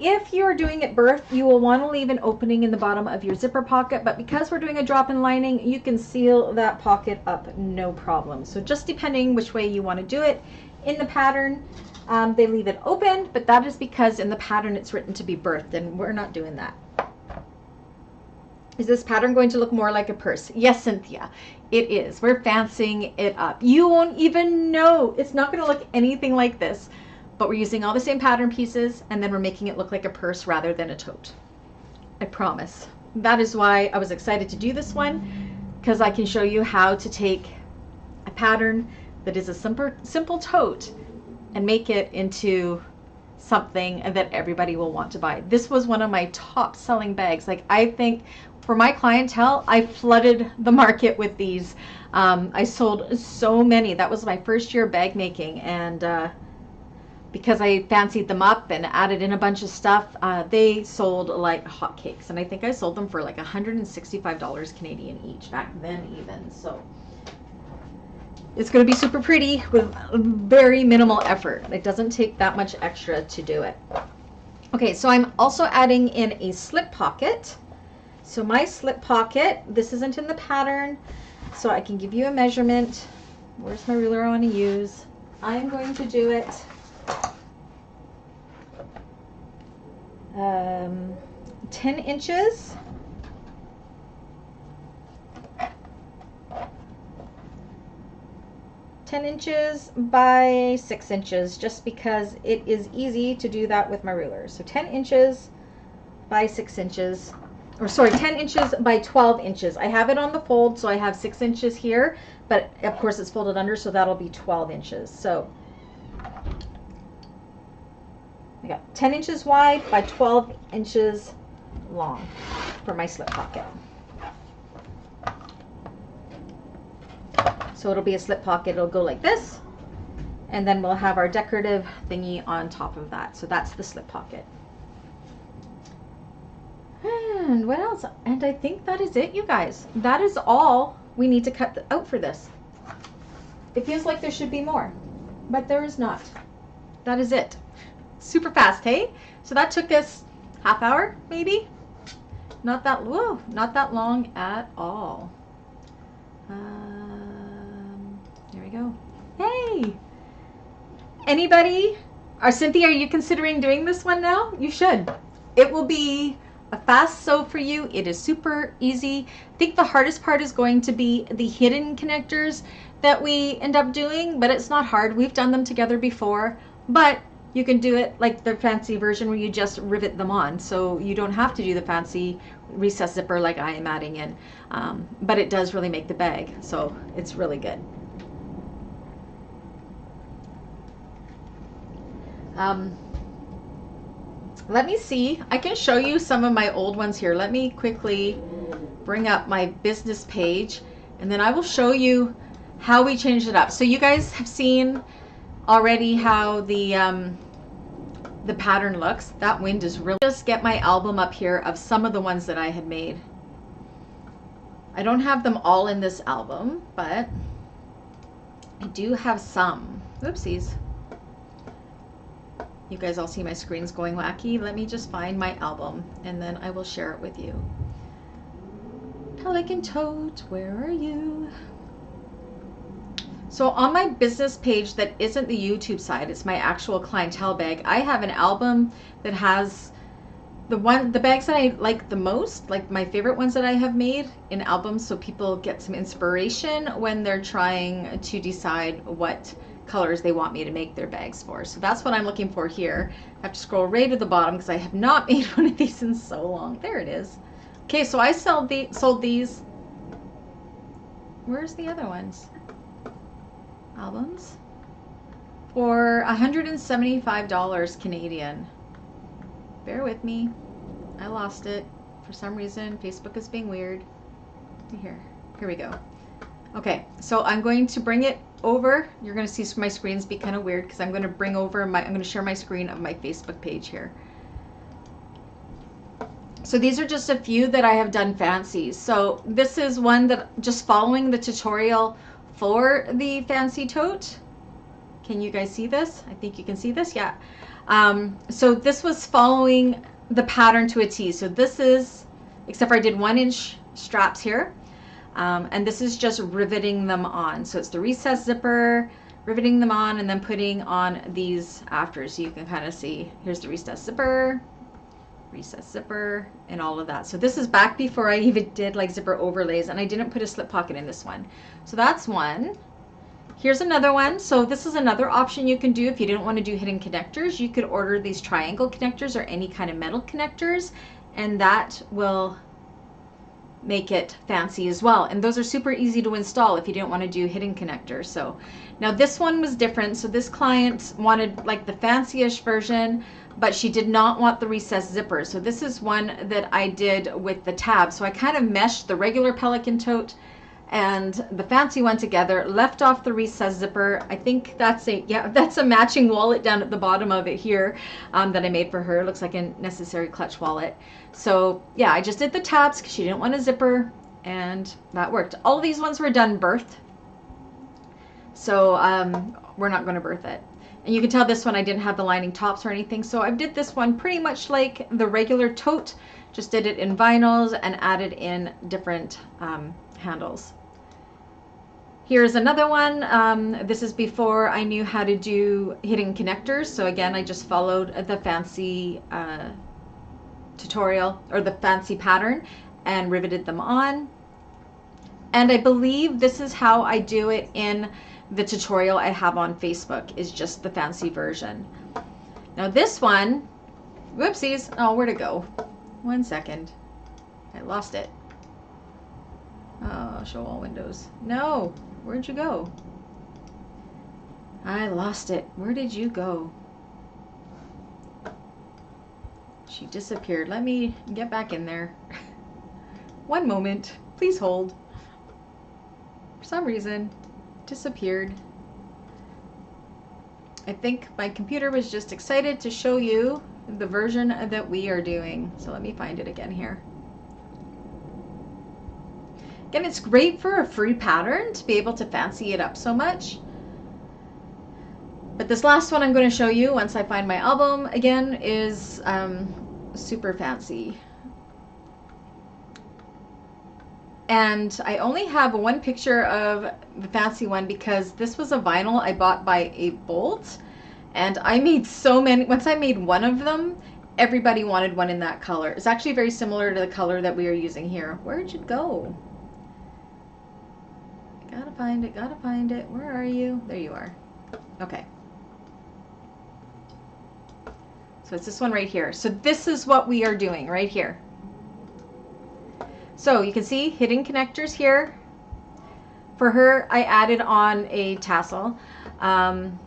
If you're doing it birth, you will want to leave an opening in the bottom of your zipper pocket, but because we're doing a drop-in lining, you can seal that pocket up no problem. So just depending which way you want to do it. In the pattern, they leave it open, but that is because in the pattern it's written to be birthed, and we're not doing that. Is this pattern going to look more like a purse? Yes, Cynthia, it is. We're fancying it up. You won't even know. It's not going to look anything like this, but we're using all the same pattern pieces, and then we're making it look like a purse rather than a tote. I promise. That is why I was excited to do this one, because I can show you how to take a pattern that is a simple tote and make it into something that everybody will want to buy. This was one of my top selling bags. Like, I think for my clientele, I flooded the market with these. I sold so many. That was my first year bag making, and because I fancied them up and added in a bunch of stuff, they sold like hotcakes. And I think I sold them for like $165 Canadian each back then even. So it's going to be super pretty with very minimal effort. It doesn't take that much extra to do it. Okay, so I'm also adding in a slip pocket. So my slip pocket, this isn't in the pattern, so I can give you a measurement. Where's my ruler I want to use? I'm going to do it 10 inches. By 6 inches, just because it is easy to do that with my ruler. So 10 inches by 6 inches, or sorry, 10 inches by 12 inches. I have it on the fold, so I have 6 inches here, but of course it's folded under, so that'll be 12 inches. So I got 10 inches wide by 12 inches long for my slip pocket. So it'll be a slip pocket. It'll go like this, and then we'll have our decorative thingy on top of that. So that's the slip pocket. And what else? And I think that is it, you guys. That is all we need to cut out for this. It feels like there should be more, but there is not. That is it. Super fast, hey? So that took us half hour, maybe? Not that, whoa, not that long at all. There we go. Hey! Anybody? Cynthia, are you considering doing this one now? You should. It will be a fast sew for you. It is super easy. I think the hardest part is going to be the hidden connectors that we end up doing, but it's not hard. We've done them together before, but you can do it like the fancy version where you just rivet them on. So you don't have to do the fancy recess zipper like I am adding in, but it does really make the bag. So it's really good. Let me see. I can show you some of my old ones here. Let me quickly bring up my business page, and then I will show you how we changed it up. So you guys have seen already how the pattern looks. That wind is really... Just get my album up here of some of the ones that I had made. I don't have them all in this album, but I do have some. Oopsies. You guys all see my screen's going wacky. Let me just find my album and then I will share it with you. Pelican Tote, where are you? So on my business page that isn't the YouTube side, it's my actual clientele bag, I have an album that has the bags that I like the most, like my favorite ones that I have made in albums, so people get some inspiration when they're trying to decide what colors they want me to make their bags for. So that's what I'm looking for here. I have to scroll right to the bottom because I have not made one of these in so long. There it is. Okay, so I sold these. Where's the other ones? Albums for $175 Canadian. Bear with me. I lost it for some reason. Facebook is being weird. Here we go. Okay, so I'm going to bring it over. You're going to see my screens be kind of weird because I'm going to bring over I'm going to share my screen of my Facebook page here. So these are just a few that I have done fancy. So this is one that just following the tutorial for the fancy tote. Can you guys see this? I think you can see this. Yeah. So this was following the pattern to a T. So this is, except for I did 1-inch straps here. And this is just riveting them on. So it's the recess zipper, riveting them on, and then putting on these after. So you can kind of see, here's the recess zipper, and all of that. So this is back before I even did like zipper overlays, and I didn't put a slip pocket in this one. So that's one. Here's another one. So this is another option you can do if you didn't want to do hidden connectors. You could order these triangle connectors or any kind of metal connectors, and that will make it fancy as well. And those are super easy to install if you didn't want to do hidden connectors. So now this one was different. So this client wanted like the fancy-ish version, but she did not want the recessed zipper. So this is one that I did with the tab. So I kind of meshed the regular Pelican tote and the fancy one together, left off the recessed zipper. I think that's a matching wallet down at the bottom of it here that I made for her. It looks like a necessary clutch wallet. So yeah, I just did the tabs because she didn't want a zipper, and that worked. All of these ones were done birthed, so we're not going to birth it. And you can tell this one I didn't have the lining tops or anything, so I did this one pretty much like the regular tote, just did it in vinyls and added in different handles. Here's another one. This is before I knew how to do hidden connectors. So again, I just followed the fancy tutorial or the fancy pattern and riveted them on. And I believe this is how I do it in the tutorial I have on Facebook, is just the fancy version. Now this one, whoopsies, oh, where'd it go? 1 second, I lost it. Oh, show all windows. No, where'd you go? I lost it. Where did you go? She disappeared. Let me get back in there. One moment. Please hold. For some reason, disappeared. I think my computer was just excited to show you the version that we are doing. So let me find it again here. Again, it's great for a free pattern to be able to fancy it up so much. But this last one I'm going to show you once I find my album again is super fancy. And I only have one picture of the fancy one because this was a vinyl I bought by a Bolt. And I made so many. Once I made one of them, everybody wanted one in that color. It's actually very similar to the color that we are using here. Where'd you go? Gotta find it, gotta find it. Where are you? There you are. Okay. So it's this one right here. So this is what we are doing right here. So you can see hidden connectors here. For her, I added on a tassel and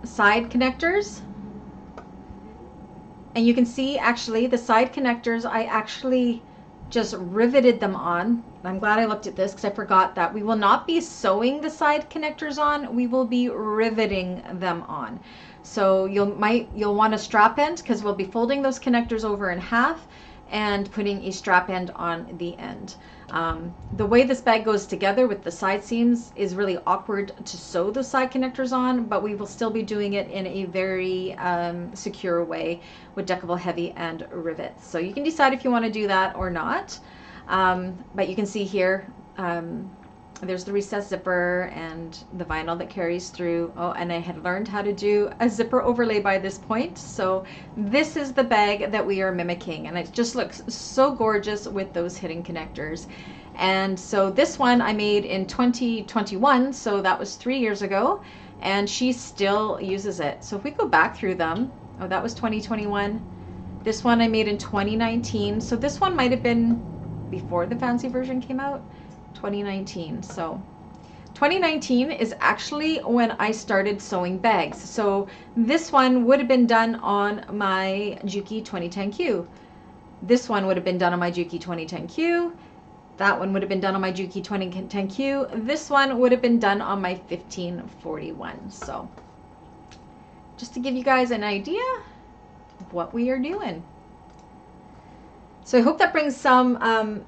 side connectors. And you can see actually the side connectors, I actually just riveted them on. I'm glad I looked at this because I forgot that we will not be sewing the side connectors on. We will be riveting them on. So you'll want a strap end because we'll be folding those connectors over in half and putting a strap end on the end. The way this bag goes together with the side seams is really awkward to sew the side connectors on, but we will still be doing it in a very secure way with deckable heavy and rivets. So you can decide if you want to do that or not. But you can see here, there's the recessed zipper and the vinyl that carries through. Oh, and I had learned how to do a zipper overlay by this point. So this is the bag that we are mimicking, and it just looks so gorgeous with those hidden connectors. And so this one I made in 2021, so that was 3 years ago, and she still uses it. So if we go back through them, oh, that was 2021. This one I made in 2019. So this one might have been before the fancy version came out. 2019. So 2019 is actually when I started sewing bags. So this one would have been done on my Juki 2010Q. This one would have been done on my Juki 2010Q. That one would have been done on my Juki 2010Q. This one would have been done on my 1541. So just to give you guys an idea of what we are doing. So I hope that brings some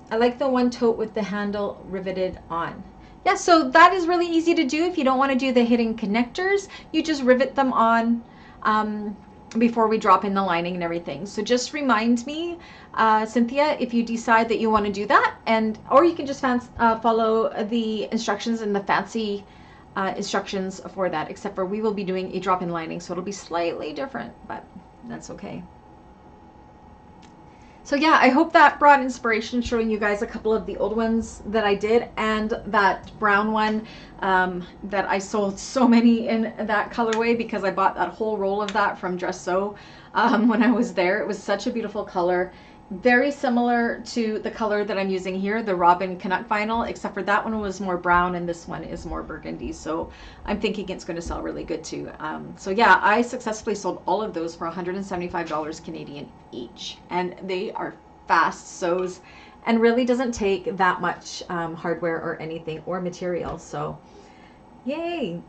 I like the one tote with the handle riveted on. Yeah, so that is really easy to do. If you don't want to do the hidden connectors, you just rivet them on before we drop in the lining and everything. So just remind me, Cynthia, if you decide that you want to do that, or you can just follow the instructions and the fancy instructions for that, except for we will be doing a drop-in lining, so it'll be slightly different, but that's okay. So yeah, I hope that brought inspiration, showing you guys a couple of the old ones that I did, and that brown one that I sold so many in that colorway because I bought that whole roll of that from Dress Sew when I was there. It was such a beautiful color. Very similar to the color that I'm using here, the Robin Canuck vinyl, except for that one was more brown and this one is more burgundy. So I'm thinking it's going to sell really good too. So yeah, I successfully sold all of those for $175 Canadian each. And they are fast sews and really doesn't take that much hardware or anything or material. So yay.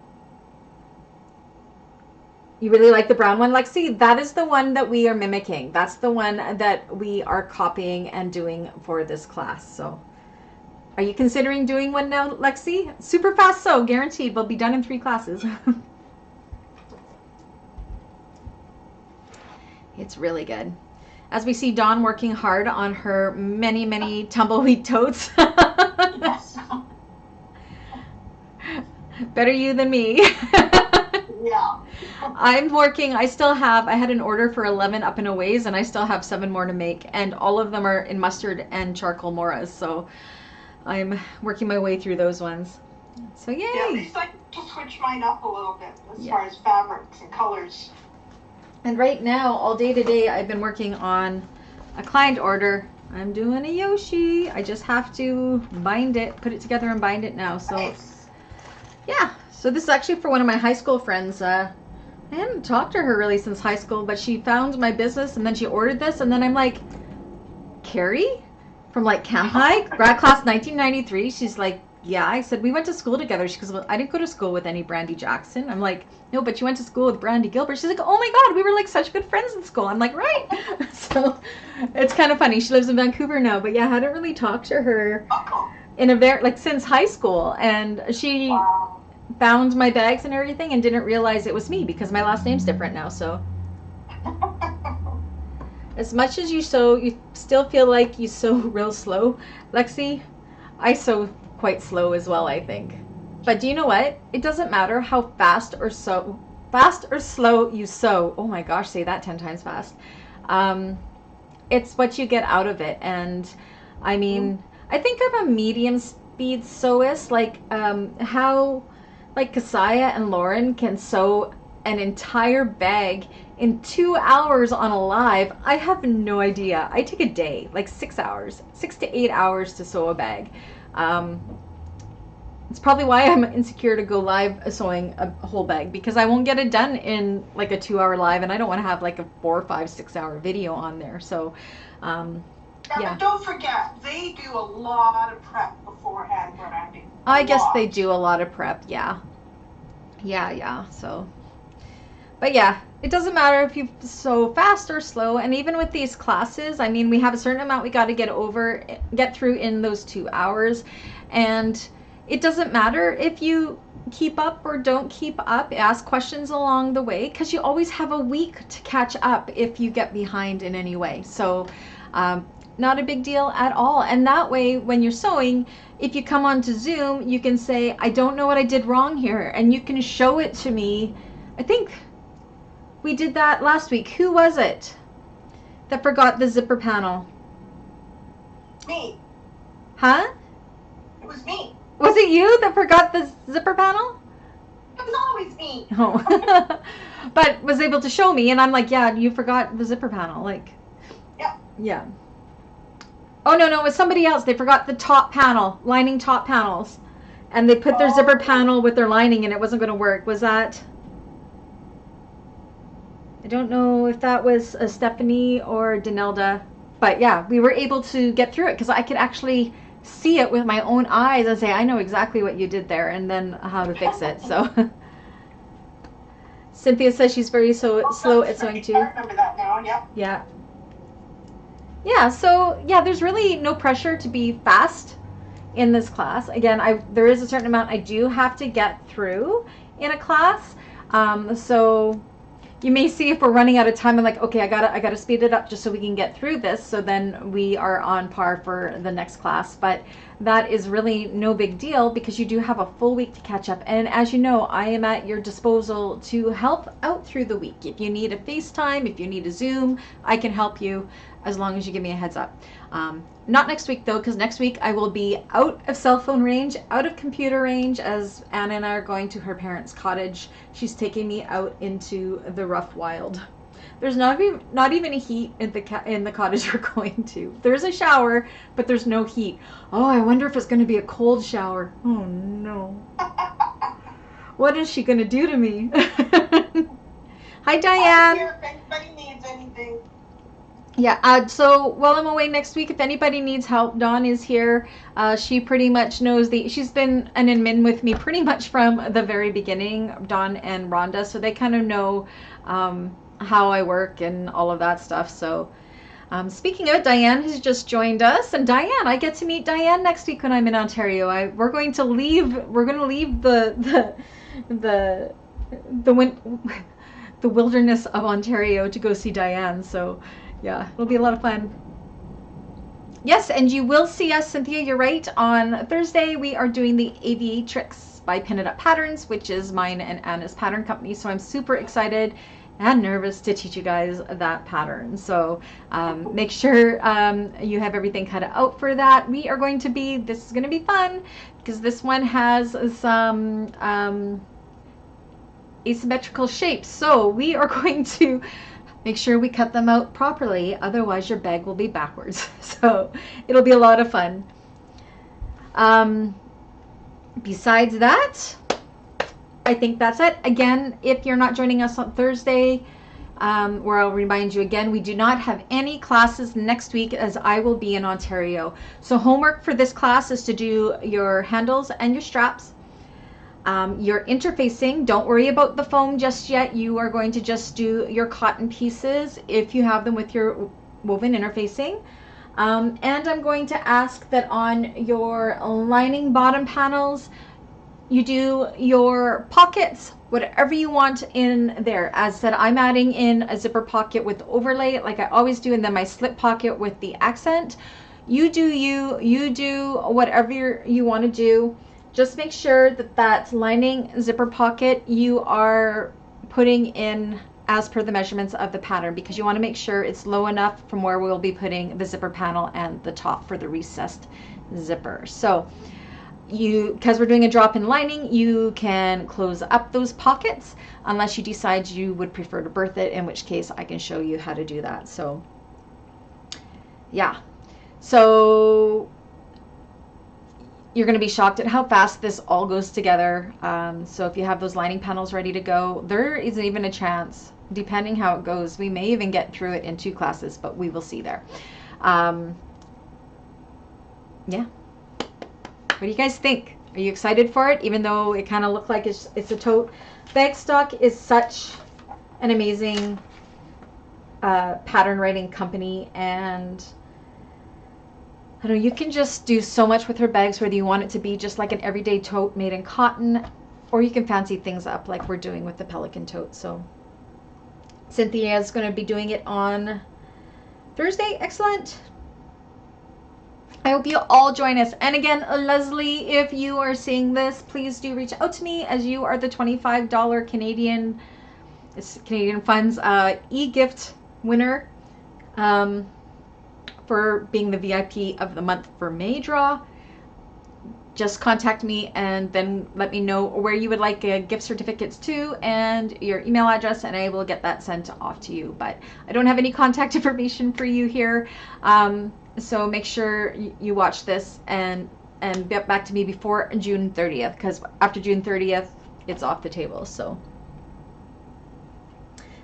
You really like the brown one, Lexi? That is the one that we are mimicking. That's the one that we are copying and doing for this class. So are you considering doing one now, Lexi? Super fast sew, guaranteed. We'll be done in 3 classes. It's really good. As we see Dawn working hard on her many, many tumbleweed totes. Yes. Better you than me. Yeah. I'm working, I had an order for 11 up and aways, and I still have 7 more to make, and all of them are in mustard and charcoal moras, so I'm working my way through those ones. So yay! Yeah, at least I can switch mine up a little bit as far as fabrics and colors. And right now, all day today, I've been working on a client order. I'm doing a Yoshi. I just have to bind it, put it together and bind it now. So Nice. yeah, so this is actually for one of my high school friends. I hadn't talked to her really since high school, but she found my business and then she ordered this, and then I'm like, Carrie? From like Camp High, grad class 1993. She's like, yeah. I said, we went to school together. She goes, well, I didn't go to school with any Brandy Jackson. I'm like, no, but you went to school with Brandy Gilbert. She's like, oh my God, we were like such good friends in school. I'm like, right. So it's kind of funny. She lives in Vancouver now, but yeah, I hadn't really talked to her in a very, like, since high school. And she found my bags and everything and didn't realize it was me because my last name's different now. So as much as you sew, you still feel like you sew real slow. Lexi, I sew quite slow as well, I think. But do you know what? It doesn't matter how fast or slow you sew. Oh my gosh, say that 10 times fast. It's what you get out of it. And I mean, I think I'm a medium speed sewist, like how like Kasaya and Lauren can sew an entire bag in 2 hours on a live. I have no idea. I take a day, like 6 hours, 6 to 8 hours to sew a bag. It's probably why I'm insecure to go live sewing a whole bag, because I won't get it done in like a 2 hour live, and I don't want to have like a 4, 5, 6 hour video on there. So yeah. But don't forget, they do a lot of prep beforehand, Brandy. I guess they do a lot of prep. Yeah. So, but yeah, it doesn't matter if you sew fast or slow. And even with these classes, I mean, we have a certain amount we got to get through in those 2 hours. And it doesn't matter if you keep up or don't keep up. Ask questions along the way, because you always have a week to catch up if you get behind in any way. So not a big deal at all. And that way, when you're sewing, if you come onto Zoom, you can say, I don't know what I did wrong here, and you can show it to me. I think we did that last week. Who was it that forgot the zipper panel? Me. Huh? It was me. Was it you that forgot the zipper panel? It was always me. Oh. But was able to show me, and I'm like, yeah, you forgot the zipper panel. Like, yeah. Oh, no, it was somebody else. They forgot the top panel, lining top panels. And they put their zipper panel with their lining, and it wasn't going to work. Was that... I don't know if that was Stephanie or Danelda. But yeah, we were able to get through it, because I could actually see it with my own eyes and say, I know exactly what you did there, and then how to fix it. So Cynthia says she's very slow at sewing too. I remember that now, Yeah, so yeah, there's really no pressure to be fast in this class. Again, there is a certain amount I do have to get through in a class. So you may see if we're running out of time, I'm like, okay, I gotta speed it up just so we can get through this, so then we are on par for the next class. But that is really no big deal, because you do have a full week to catch up. And as you know, I am at your disposal to help out through the week. If you need a FaceTime, if you need a Zoom, I can help you, as long as you give me a heads up. Not next week though, because next week I will be out of cell phone range, out of computer range, as Anna and I are going to her parents' cottage. She's taking me out into the rough wild. There's not even heat in the cottage we're going to. There's a shower, but there's no heat. Oh, I wonder if it's going to be a cold shower. Oh no. What is she going to do to me? Hi, Diane. I'm here if anybody needs anything. Yeah, so while I'm away next week, if anybody needs help, Dawn is here. She pretty much knows she's been an admin with me pretty much from the very beginning, Dawn and Rhonda, so they kind of know how I work and all of that stuff. So speaking of it, Diane has just joined us, and Diane, I get to meet Diane next week when I'm in Ontario. We're going to leave the wilderness of Ontario to go see Diane. So yeah, it'll be a lot of fun. Yes, and you will see us, Cynthia, you're right. On Thursday, we are doing the Aviatrix by Pin It Up Patterns, which is mine and Anna's pattern company. So I'm super excited and nervous to teach you guys that pattern. So make sure you have everything cut out for that. This is going to be fun, because this one has some asymmetrical shapes. So we are going to make sure we cut them out properly, otherwise your bag will be backwards. So it'll be a lot of fun. Besides that, I think that's it. Again, if you're not joining us on Thursday, where I'll remind you again, we do not have any classes next week as I will be in Ontario. So homework for this class is to do your handles and your straps. Your interfacing, don't worry about the foam just yet. You are going to just do your cotton pieces if you have them with your woven interfacing. And I'm going to ask that on your lining bottom panels, you do your pockets, whatever you want in there. As I said, I'm adding in a zipper pocket with overlay like I always do, and then my slip pocket with the accent. You do whatever you want to do. Just make sure that that lining zipper pocket you are putting in as per the measurements of the pattern, because you want to make sure it's low enough from where we'll be putting the zipper panel and the top for the recessed zipper. So because we're doing a drop-in lining, you can close up those pockets unless you decide you would prefer to berth it, in which case I can show you how to do that. So yeah, so you're going to be shocked at how fast this all goes together. So if you have those lining panels ready to go, there isn't even a chance, depending how it goes, we may even get through it in 2 classes, but we will see there. Yeah. What do you guys think? Are you excited for it? Even though it kind of looked like it's a tote. Bagstock is such an amazing pattern writing company, and I don't know, you can just do so much with her bags, whether you want it to be just like an everyday tote made in cotton, or you can fancy things up like we're doing with the Pelican tote. So Cynthia is going to be doing it on Thursday. Excellent. I hope you all join us. And again, Leslie, if you are seeing this, please do reach out to me, as you are the $25 Canadian funds e-gift winner for being the VIP of the month for May draw. Just contact me and then let me know where you would like gift certificates to and your email address, and I will get that sent off to you. But I don't have any contact information for you here. So make sure you watch this and get back to me before June 30th, because after June 30th, it's off the table. So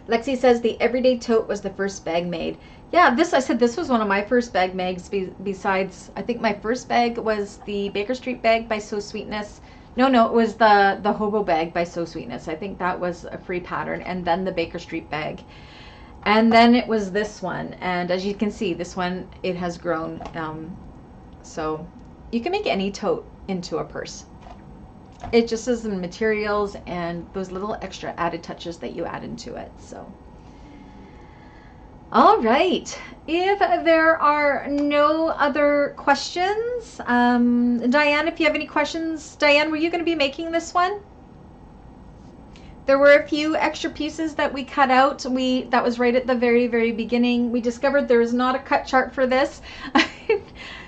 Lexi says the everyday tote was the first bag made. Yeah, I said this was one of my first bag mags. Besides, I think my first bag was the Baker Street bag by So Sweetness. No, it was the Hobo bag by So Sweetness. I think that was a free pattern, and then the Baker Street bag. And then it was this one, and as you can see, this one, it has grown. So you can make any tote into a purse. It just is the materials and those little extra added touches that you add into it. So, all right. If there are no other questions, Diane, if you have any questions, Diane, were you going to be making this one? There were a few extra pieces that we cut out. That was right at the very, very beginning. We discovered there is not a cut chart for this.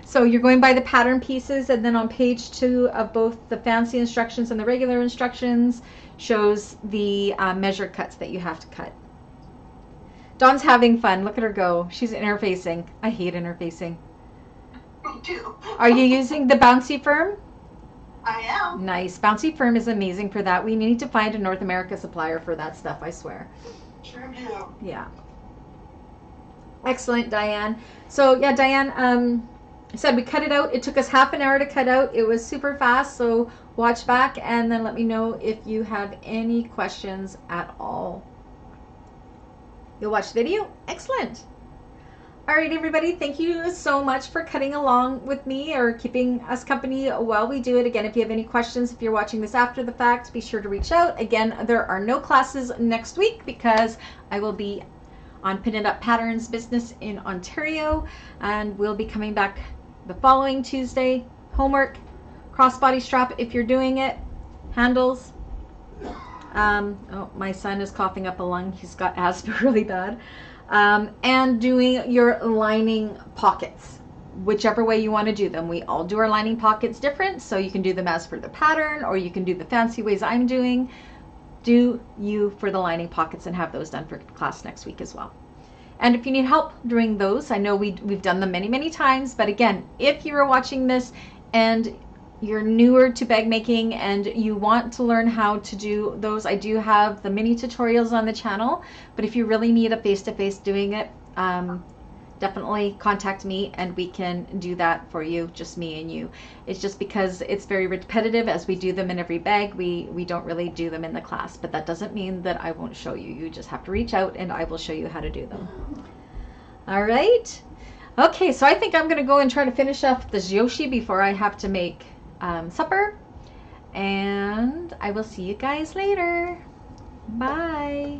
So you're going by the pattern pieces, and then on page 2 of both the fancy instructions and the regular instructions shows the measure cuts that you have to cut. Dawn's having fun. Look at her go. She's interfacing. I hate interfacing. Me too. Are you using the Bouncy Firm? I am. Nice. Bouncy Firm is amazing for that. We need to find a North America supplier for that stuff, I swear. Sure do. Yeah. Excellent, Diane. So, yeah, Diane, I said we cut it out. It took us half an hour to cut out. It was super fast, so watch back and then let me know if you have any questions at all. You'll watch the video? Excellent. All right, everybody, thank you so much for cutting along with me or keeping us company while we do it. Again, if you have any questions, if you're watching this after the fact, be sure to reach out. Again, there are no classes next week because I will be on Pin It Up Patterns business in Ontario, and we'll be coming back the following Tuesday. Homework, crossbody strap if you're doing it, handles. Oh, my son is coughing up a lung. He's got asthma really bad. And doing your lining pockets, whichever way you want to do them. We all do our lining pockets different, so you can do them as per the pattern, or you can do the fancy ways I'm doing. Do you for the lining pockets and have those done for class next week as well. And if you need help doing those, I know we've done them many, many times, but again, if you are watching this and you're newer to bag making and you want to learn how to do those, I do have the mini tutorials on the channel. But if you really need a face-to-face doing it, definitely contact me and we can do that for you, just me and you. It's just because it's very repetitive as we do them in every bag, we don't really do them in the class, but that doesn't mean that I won't show you. You just have to reach out and I will show you how to do them. All right. Okay, so I think I'm gonna go and try to finish off this Yoshi before I have to make supper, and I will see you guys later. Bye.